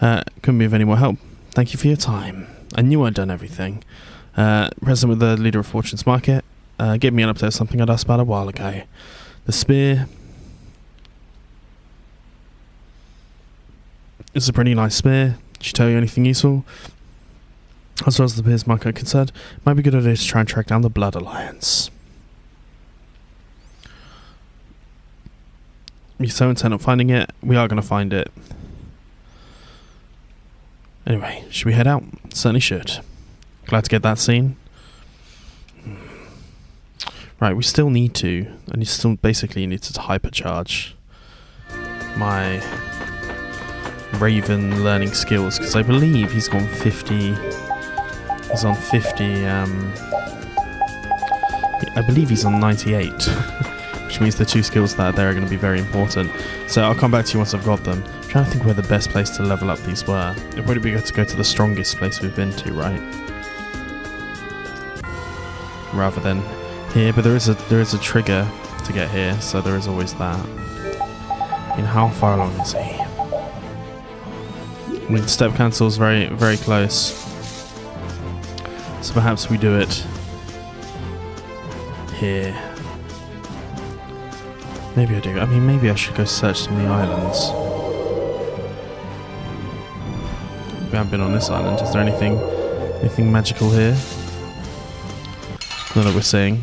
Speaker 1: Couldn't be of any more help. Thank you for your time. I knew I'd done everything. Present with the leader of Fortune's Market. Gave me an update of something I'd asked about a while ago. The spear. It's a pretty nice spear. Did she tell you anything useful? As far as the Spear's Market are concerned, it might be a good idea to try and track down the Blood Alliance. We're so intent on finding it, we are going to find it. Anyway, should we head out? Certainly should. Glad to get that scene. Right, we still need to, and you still basically need to hypercharge my Raven learning skills, because I believe he's gone 50. He's on 50. I believe he's on 98, which means the 2 skills that are there are going to be very important. So I'll come back to you once I've got them. I'm trying to think where the best place to level up these were. It'd probably be good to go to the strongest place we've been to, right? Rather than here, but there is a trigger to get here, so there is always that. And how far along is he? I mean, step cancel's very, very close. So perhaps we do it here. Maybe I do. I mean, maybe I should go search some of the islands. We haven't been on this island. Is there anything magical here? Not that we're seeing.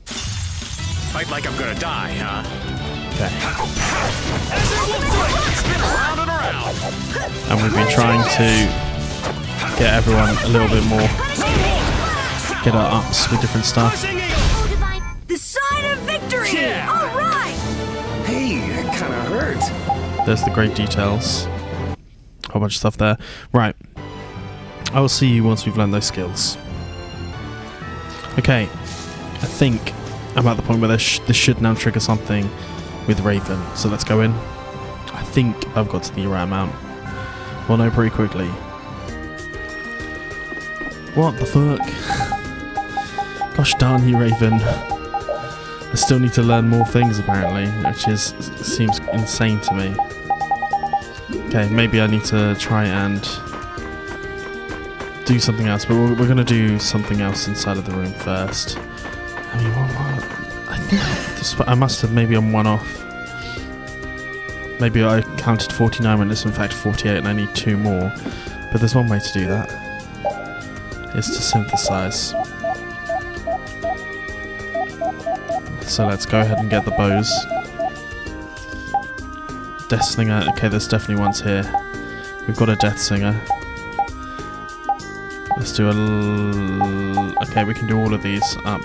Speaker 7: Fight like I'm gonna die, huh?
Speaker 1: Okay.
Speaker 7: Spin around and around.
Speaker 1: And we've been trying to get everyone a little bit more, get our ups with different stuff.
Speaker 6: The sign of victory!
Speaker 7: Yeah.
Speaker 6: All right!
Speaker 8: Hey, that kind of hurt.
Speaker 1: There's the great details. Whole bunch of stuff there. Right. I will see you once we've learned those skills. Okay. I think I'm at the point where this should now trigger something with Raven. So let's go in. I think I've got to the right amount. We'll know pretty quickly. What the fuck? Gosh darn you, Raven. I still need to learn more things apparently, which seems insane to me. Okay, maybe I need to try and do something else, but we're going to do something else inside of the room first. I mean, what? I think I must have maybe on one off. Maybe I counted 49 when it's in fact 48 and I need 2 more. But there's one way to do that. Is to synthesize. So let's go ahead and get the bows. Death Slinger. Okay, there's definitely ones here. We've got a Death Singer. Let's do okay, we can do all of these up.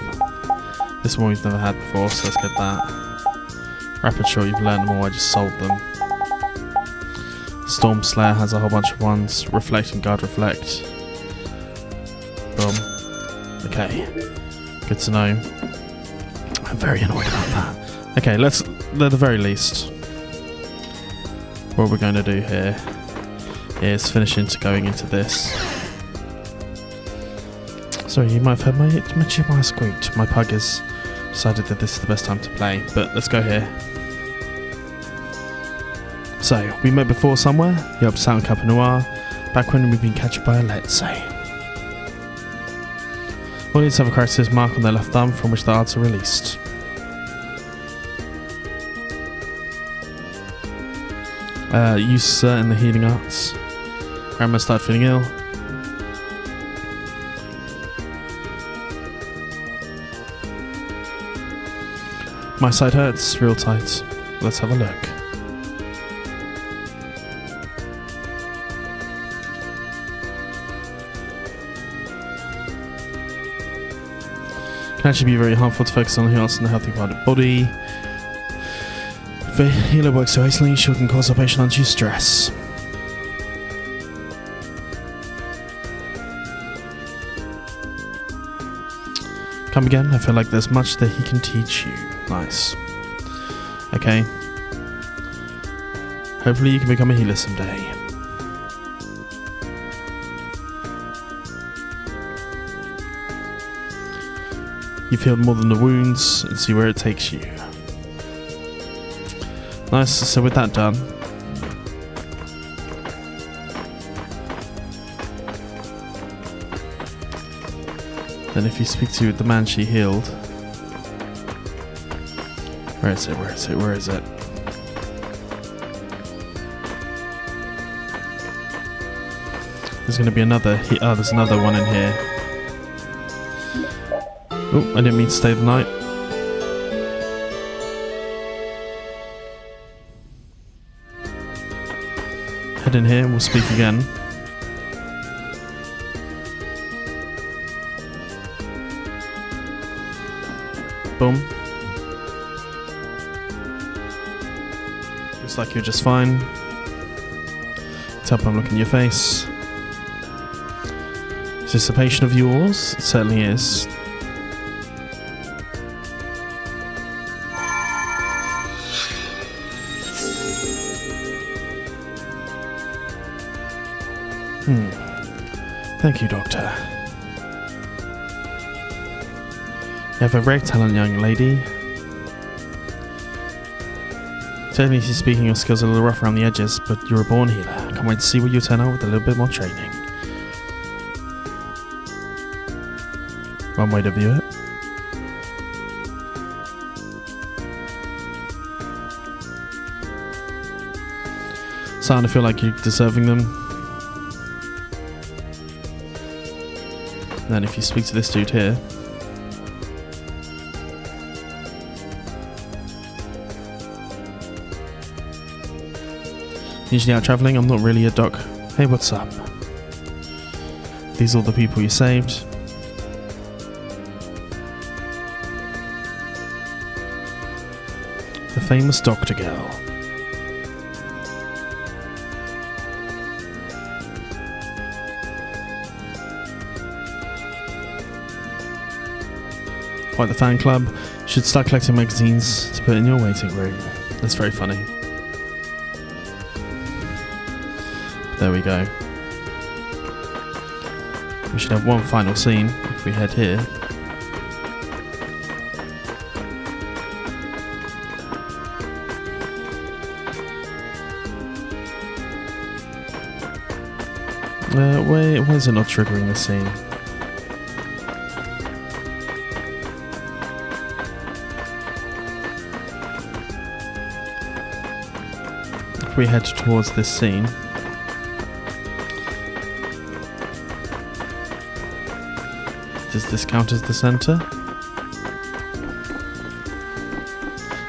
Speaker 1: This one we've never had before, so let's get that. Rapid Shot, you've learned them all, I just sold them. Storm Slayer has a whole bunch of ones. Reflect and Guard Reflect. Boom. Okay. Good to know. I'm very annoyed about that. Okay, let's, at the very least, what we're going to do here is finish going into this. Sorry, you might have heard my chihuahua squeaked. My pug has decided that this is the best time to play, but let's go here. So, we met before somewhere, the Uptown Cap Noir, back when we've been captured by a let's say. Audience have a character's mark on their left thumb from which the arts are released. Use in the healing arts. Grandma started feeling ill. My side hurts real tight. Let's have a look. Can actually be very harmful to focus on the heals and the healthy part of the body. If a healer works too hastily, she can cause our patient undue stress. Come again? I feel like there's much that he can teach you. Nice. Okay. Hopefully you can become a healer someday. You've healed more than the wounds, and see where it takes you. Nice, so with that done, then if you speak to the man she healed, where is it, where is it, where is it? There's going to be another, oh, there's another one in here. Oh, I didn't mean to stay the night. Head in here and we'll speak again. Boom. Looks like you're just fine. Tell I'm looking at your face. Is this a patient of yours? It certainly is. Thank you, Doctor. You have a very talented young lady. Technically speaking, your skills are a little rough around the edges, but you're a born healer. I can't wait to see what you turn out with a little bit more training. One way to view it. Starting to feel like you're deserving them. Then if you speak to this dude here, usually out travelling, I'm not really a doc. Hey, what's up? These are all the people you saved. The famous doctor girl. Quite the fan club. Should start collecting magazines to put in your waiting room. That's very funny. There we go. We should have one final scene if we head here. Why is it not triggering the scene? If we head towards this scene, does this count as the center?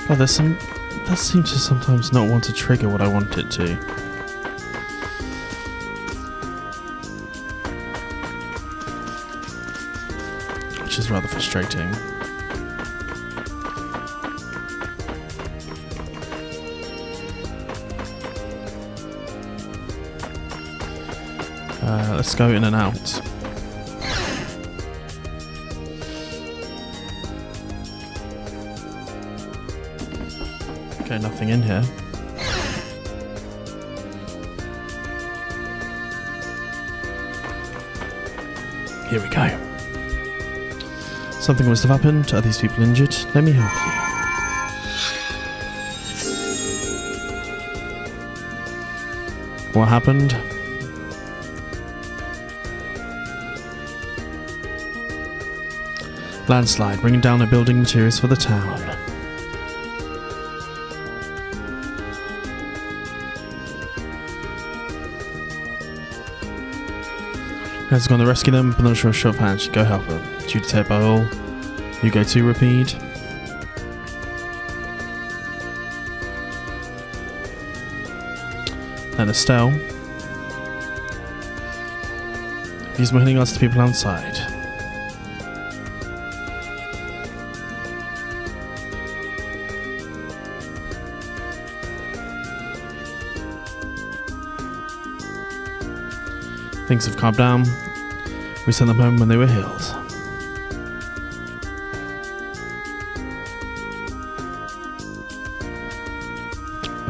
Speaker 1: Oh, there's some. That seems to sometimes not want to trigger what I want it to. Which is rather frustrating. Let's go in and out. Okay, nothing in here. Here we go. Something must have happened. Are these people injured? Let me help you. What happened? Landslide, bringing down the building materials for the town. Guys are going to rescue them, but not sure show of hands. Go help them. Due to tape by all. You go to Rapede. Then Estelle. Use my healing arts to people outside. Things have calmed down. We sent them home when they were healed.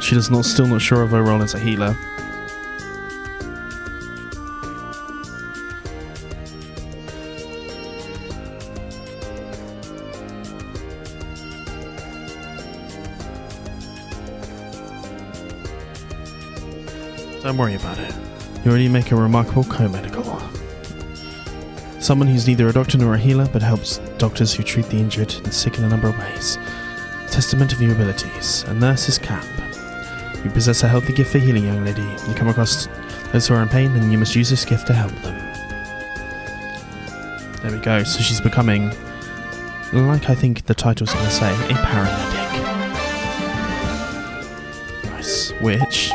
Speaker 1: She does not still not sure of her role as a healer. Don't worry about it. You already make a remarkable co-medical. Someone who's neither a doctor nor a healer, but helps doctors who treat the injured and sick in a number of ways. Testament of your abilities. A nurse's cap. You possess a healthy gift for healing, young lady. You come across those who are in pain, and you must use this gift to help them. There we go. So she's becoming, like I think the title's going to say, a paramedic. Nice. Which...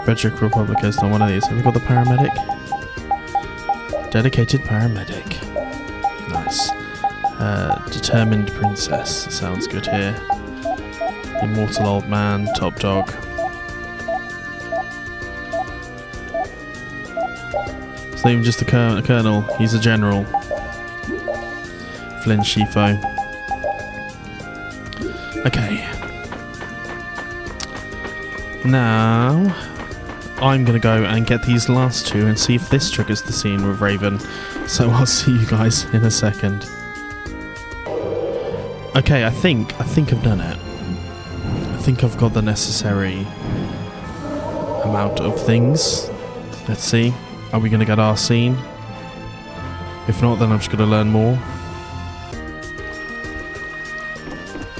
Speaker 1: Frederick Republic is not one of these. Have we got the paramedic? Dedicated paramedic. Nice. Determined princess. Sounds good here. Immortal old man. Top dog. It's not even just a colonel. He's a general. Flynn Shifo. Okay. Now... I'm going to go and get these last two and see if this triggers the scene with Raven. So I'll see you guys in a second. Okay, I think I've done it. I think I've got the necessary amount of things. Let's see. Are we going to get our scene? If not, then I'm just going to learn more.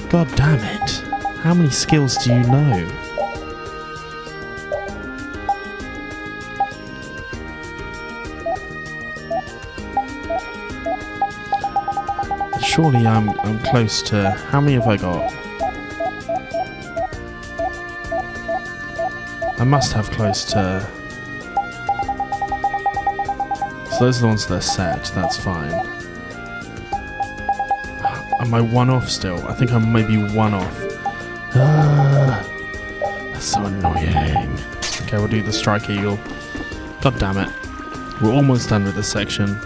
Speaker 1: God damn it. How many skills do you know? Surely I'm close to... How many have I got? I must have close to... So those are the ones that are set, that's fine. Am I one off still? I think I'm maybe one off. That's so annoying. Okay, we'll do the Strike Eagle. God damn it. We're almost done with this section.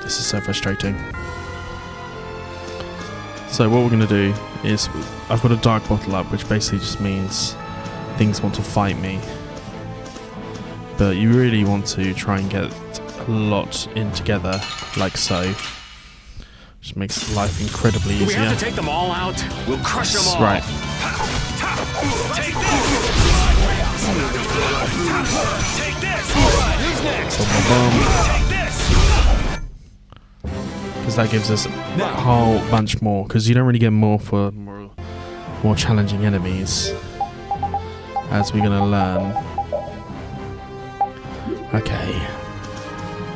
Speaker 1: This is so frustrating. So what we're going to do is, I've got a dark bottle up, which basically just means things want to fight me. But you really want to try and get a lot in together, like so. Just makes life incredibly easier.
Speaker 16: Do we have to take them all out? We'll crush them all.
Speaker 1: Right.
Speaker 16: Take this! Alright, who's next? Take this!
Speaker 1: Because that gives us a whole bunch more, because you don't really get more for more challenging enemies, as we're going to learn. Okay,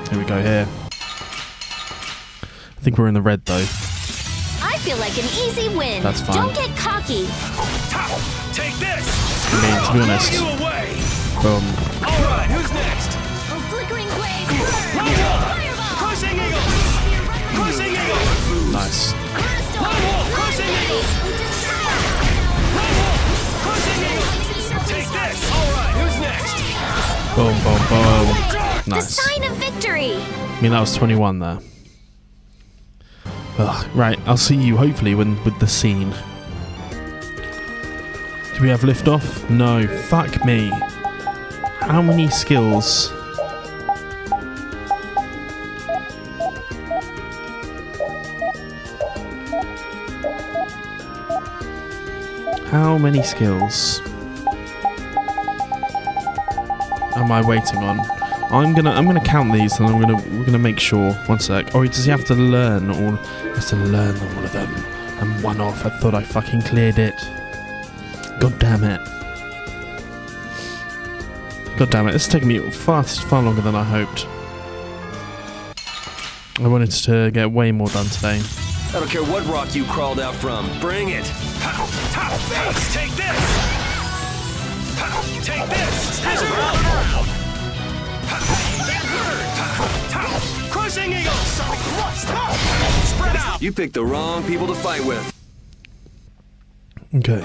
Speaker 1: here we go here. I think we're in the red though.
Speaker 5: I feel like an easy win.
Speaker 1: That's fine.
Speaker 5: Don't get cocky.
Speaker 16: Take this!
Speaker 1: I mean, to be honest,
Speaker 16: Alright, who's next?
Speaker 5: A flickering blaze.
Speaker 16: Fireball! Crushing eagle! Crushing eagle!
Speaker 1: nice.
Speaker 16: Crushing eagle! Crushing eagle! Take this! Alright, who's next?
Speaker 1: Boom, boom, boom.
Speaker 5: The
Speaker 1: Nice.
Speaker 5: sign of victory.
Speaker 1: I mean, that was 21 there. Ugh, right, I'll see you hopefully with the scene. Do we have liftoff? No. Fuck me. How many skills? How many skills am I waiting on? I'm gonna count these, and we're gonna make sure. One sec. Or does he have to learn all? Has to learn all of them. And one off. I thought I fucking cleared it. God damn it. God damn it. It's taking me far longer than I hoped. I wanted to get way more done today.
Speaker 11: I don't care what rock you crawled out from. Bring it.
Speaker 16: Take this! Take this! Crushing eagle! Spread out!
Speaker 11: You picked the wrong people to fight with.
Speaker 1: Okay.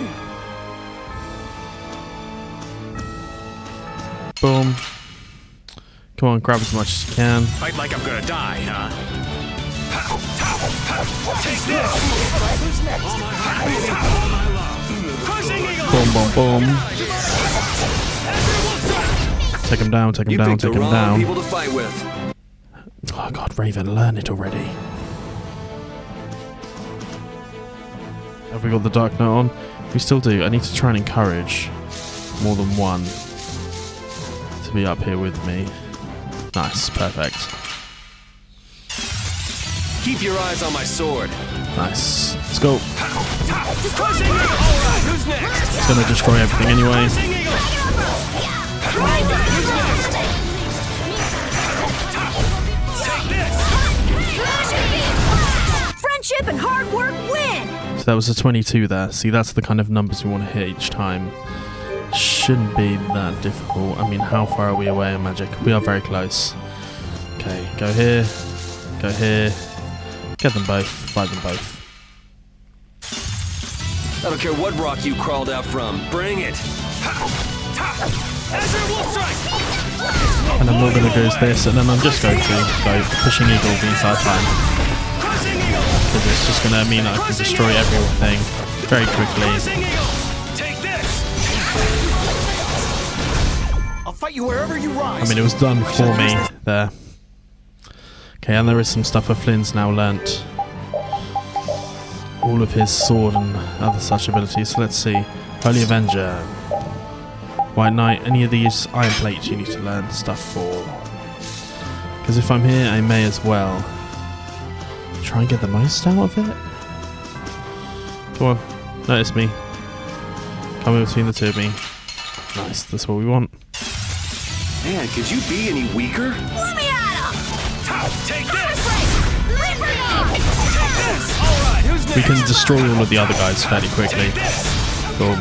Speaker 1: Boom. Come on, grab as much as you can.
Speaker 7: Fight like I'm gonna die, huh? Take this! Who's next? All my love. Crushing eagle!
Speaker 1: Boom, boom, boom. Take him down, take him down, take him down.
Speaker 8: People to fight with.
Speaker 1: Oh god, Raven, learn it already. Have we got the Dark Note on? We still do. I need to try and encourage more than one to be up here with me. Nice, perfect.
Speaker 11: Keep your eyes on my sword.
Speaker 1: Nice. Let's go.
Speaker 11: Alright, who's next?
Speaker 1: It's gonna destroy everything anyway.
Speaker 6: Friendship and hard work win!
Speaker 1: So that was a 22 there. See, that's the kind of numbers we want to hit each time. Shouldn't be that difficult. I mean, how far are we away in magic? We are very close. Okay, go here. Go here. Get them both. Fight them both.
Speaker 11: I don't care what rock you crawled out from. Bring it.
Speaker 1: And I'm not going to go as this, and then I'm just going to go pushing eagle the entire time. Because it's just going to mean I can destroy everything very quickly.
Speaker 16: I'll fight you wherever you rise.
Speaker 1: I mean, it was done for me there. Okay, and there is some stuff where Flynn's now learnt all of his sword and other such abilities. So let's see. Holy Avenger. White Knight. Any of these iron plates you need to learn stuff for. Because if I'm here, I may as well try and get the most out of it. Come on. Notice me. Come in between the two of me. Nice. That's what we want.
Speaker 8: Man, could you be any weaker?
Speaker 6: Let me at him!
Speaker 16: Take this!
Speaker 6: Take
Speaker 16: this! Alright, who's next?
Speaker 1: We can destroy all of the other guys fairly quickly. Boom.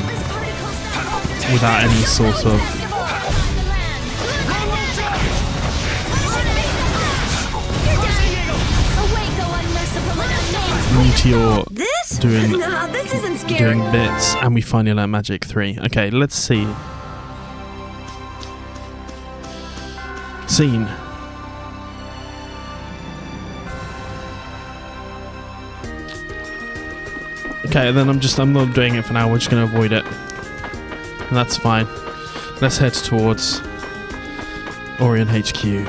Speaker 1: Without any sort of meteor doing bits, and we finally learn magic 3. Okay, let's see. Scene. Okay, then I'm not doing it for now. We're just going to avoid it, and that's fine. Let's head towards Orion HQ.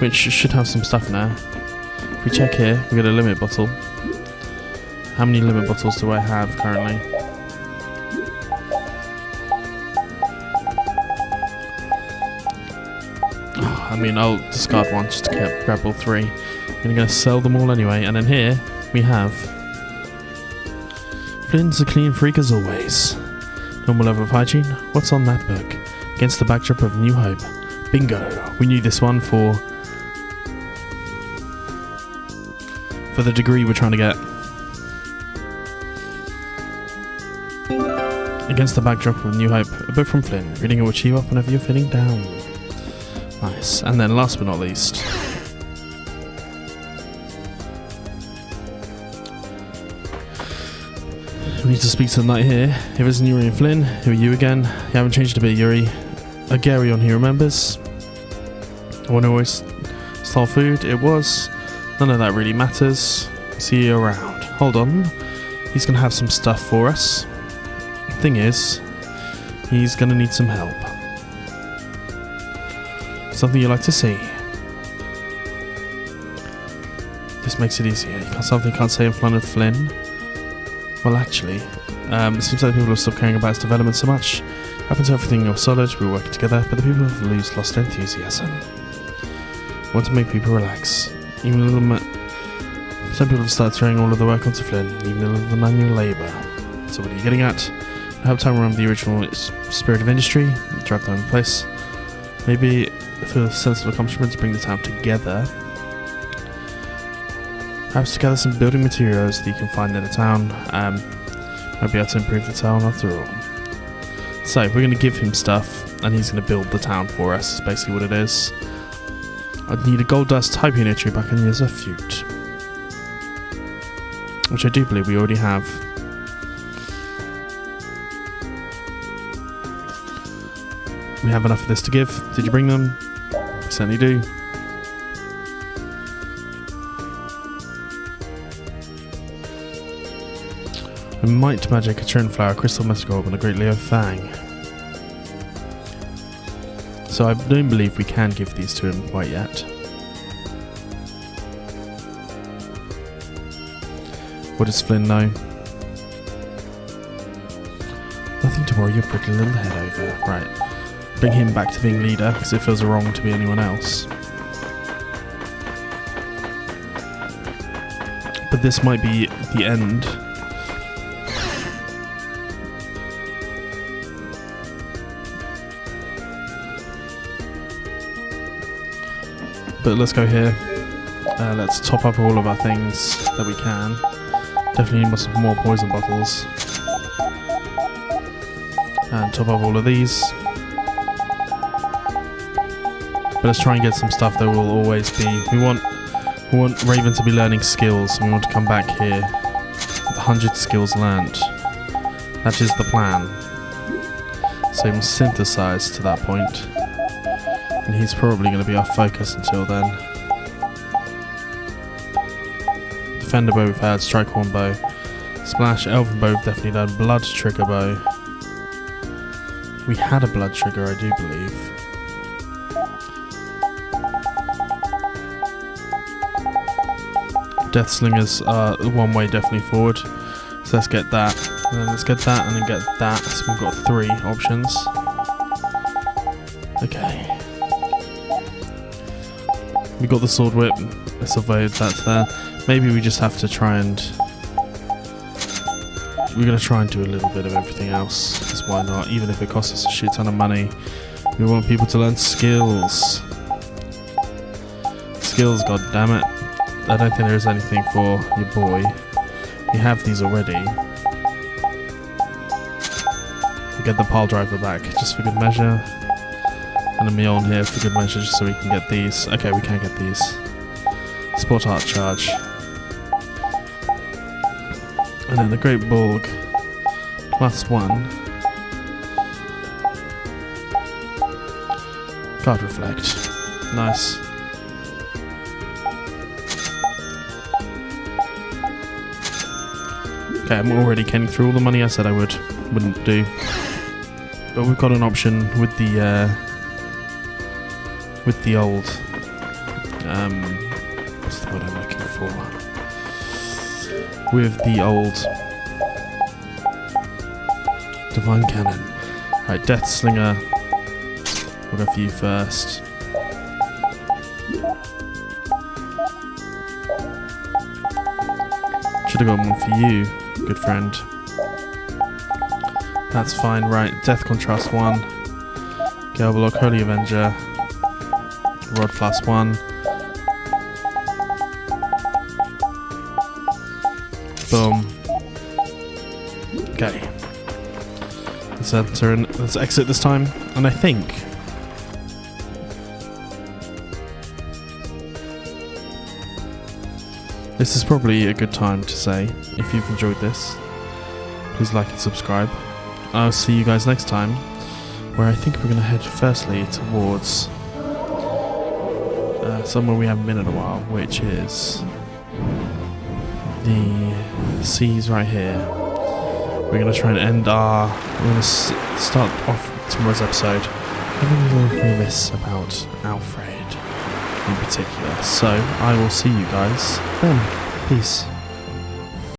Speaker 1: Which should have some stuff now. If we check here, we get a limit bottle. How many limit bottles do I have currently? Oh, I mean, I'll discard one just to grab all 3. I'm going to sell them all anyway. And then here we have Flynn's a clean freak as always. Normal level of hygiene. What's on that book? Against the backdrop of New Hope. Bingo. We knew this one for the degree we're trying to get. Against the backdrop of New Hope, a book from Flynn. Reading it will cheer you up whenever you're feeling down. Nice. And then last but not least, we need to speak to the knight here. If it's Yuri and Flynn, who are you again? You haven't changed a bit, Yuri. A Garyon he remembers. I want to always style food. It was. None of that really matters. See you around. Hold on. He's going to have some stuff for us. Thing is, he's going to need some help. Something you like to see. This makes it easier. Something you can't say in front of Flynn. Well, actually, it seems like people have stopped caring about his development so much. Happens to everything you're solid, we're working together, but the people have lost enthusiasm. Want to make people relax. Even a little some people have started throwing all of the work onto Flynn, even a little of the manual labour. So what are you getting at? Help time remember the original spirit of industry, drive them in place. Maybe for a sense of accomplishment to bring the town together. Perhaps to gather some building materials that you can find in the town. Might be able to improve the town after all. So we're going to give him stuff, and he's going to build the town for us. Is basically what it is. I'd need a gold dust type unit troop I can use a feud, which I do believe we already have. we have enough of this to give. Did you bring them? We certainly do. A Might Magic, a Churn Flower, Crystal Mystic Orb, and a Great Leo Fang. So I don't believe we can give these to him quite yet. What does Flynn know? Nothing to worry your pretty little head over. Right. Bring him back to being leader, because it feels wrong to be anyone else. But this might be the end. But let's go here. Let's top up all of our things that we can. Definitely need some more poison bottles. And top up all of these. But let's try and get some stuff that will always be... We want Raven to be learning skills, and we want to come back here with 100 skills learnt. That is the plan. So he must synthesize to that point. And he's probably going to be our focus until then. Defender bow we've had, strike horn bow, splash, elven bow we've definitely done, blood trigger bow. We had a blood trigger, I do believe. Death slingers are one way definitely forward. So let's get that. And then let's get that and then get that. So we've got 3 options. Okay. We got the sword whip. Let's avoid that there. Maybe we just have to try and... We're going to try and do a little bit of everything else. Because why not? Even if it costs us a shit ton of money. We want people to learn skills. Skills, goddammit. I don't think there is anything for your boy. We have these already. We get the pile driver back, just for good measure. And a Mjolnir here for good measure, just so we can get these. Okay, we can get these. Sport art charge. And then the Great Borg. +1. Card Reflect. Nice. Okay, I'm already getting through all the money I said I wouldn't do. But we've got an option with the old what's the word I'm looking for? With the old Divine Cannon. Right, Death Slinger. We'll go for you first. Should have got one for you, good friend. That's fine, right. Death Contrast 1. Gelblock, Holy Avenger. Rod +1. Boom. Okay. Let's enter and let's exit this time. And I think this is probably a good time to say, if you've enjoyed this, please like and subscribe. I'll see you guys next time, where I think we're going to head firstly towards somewhere we haven't been in a while, which is the seas right here. We're going to try and end our... We're going to start off tomorrow's episode with a little remiss about Alfred in particular. So, I will see you guys then. Peace.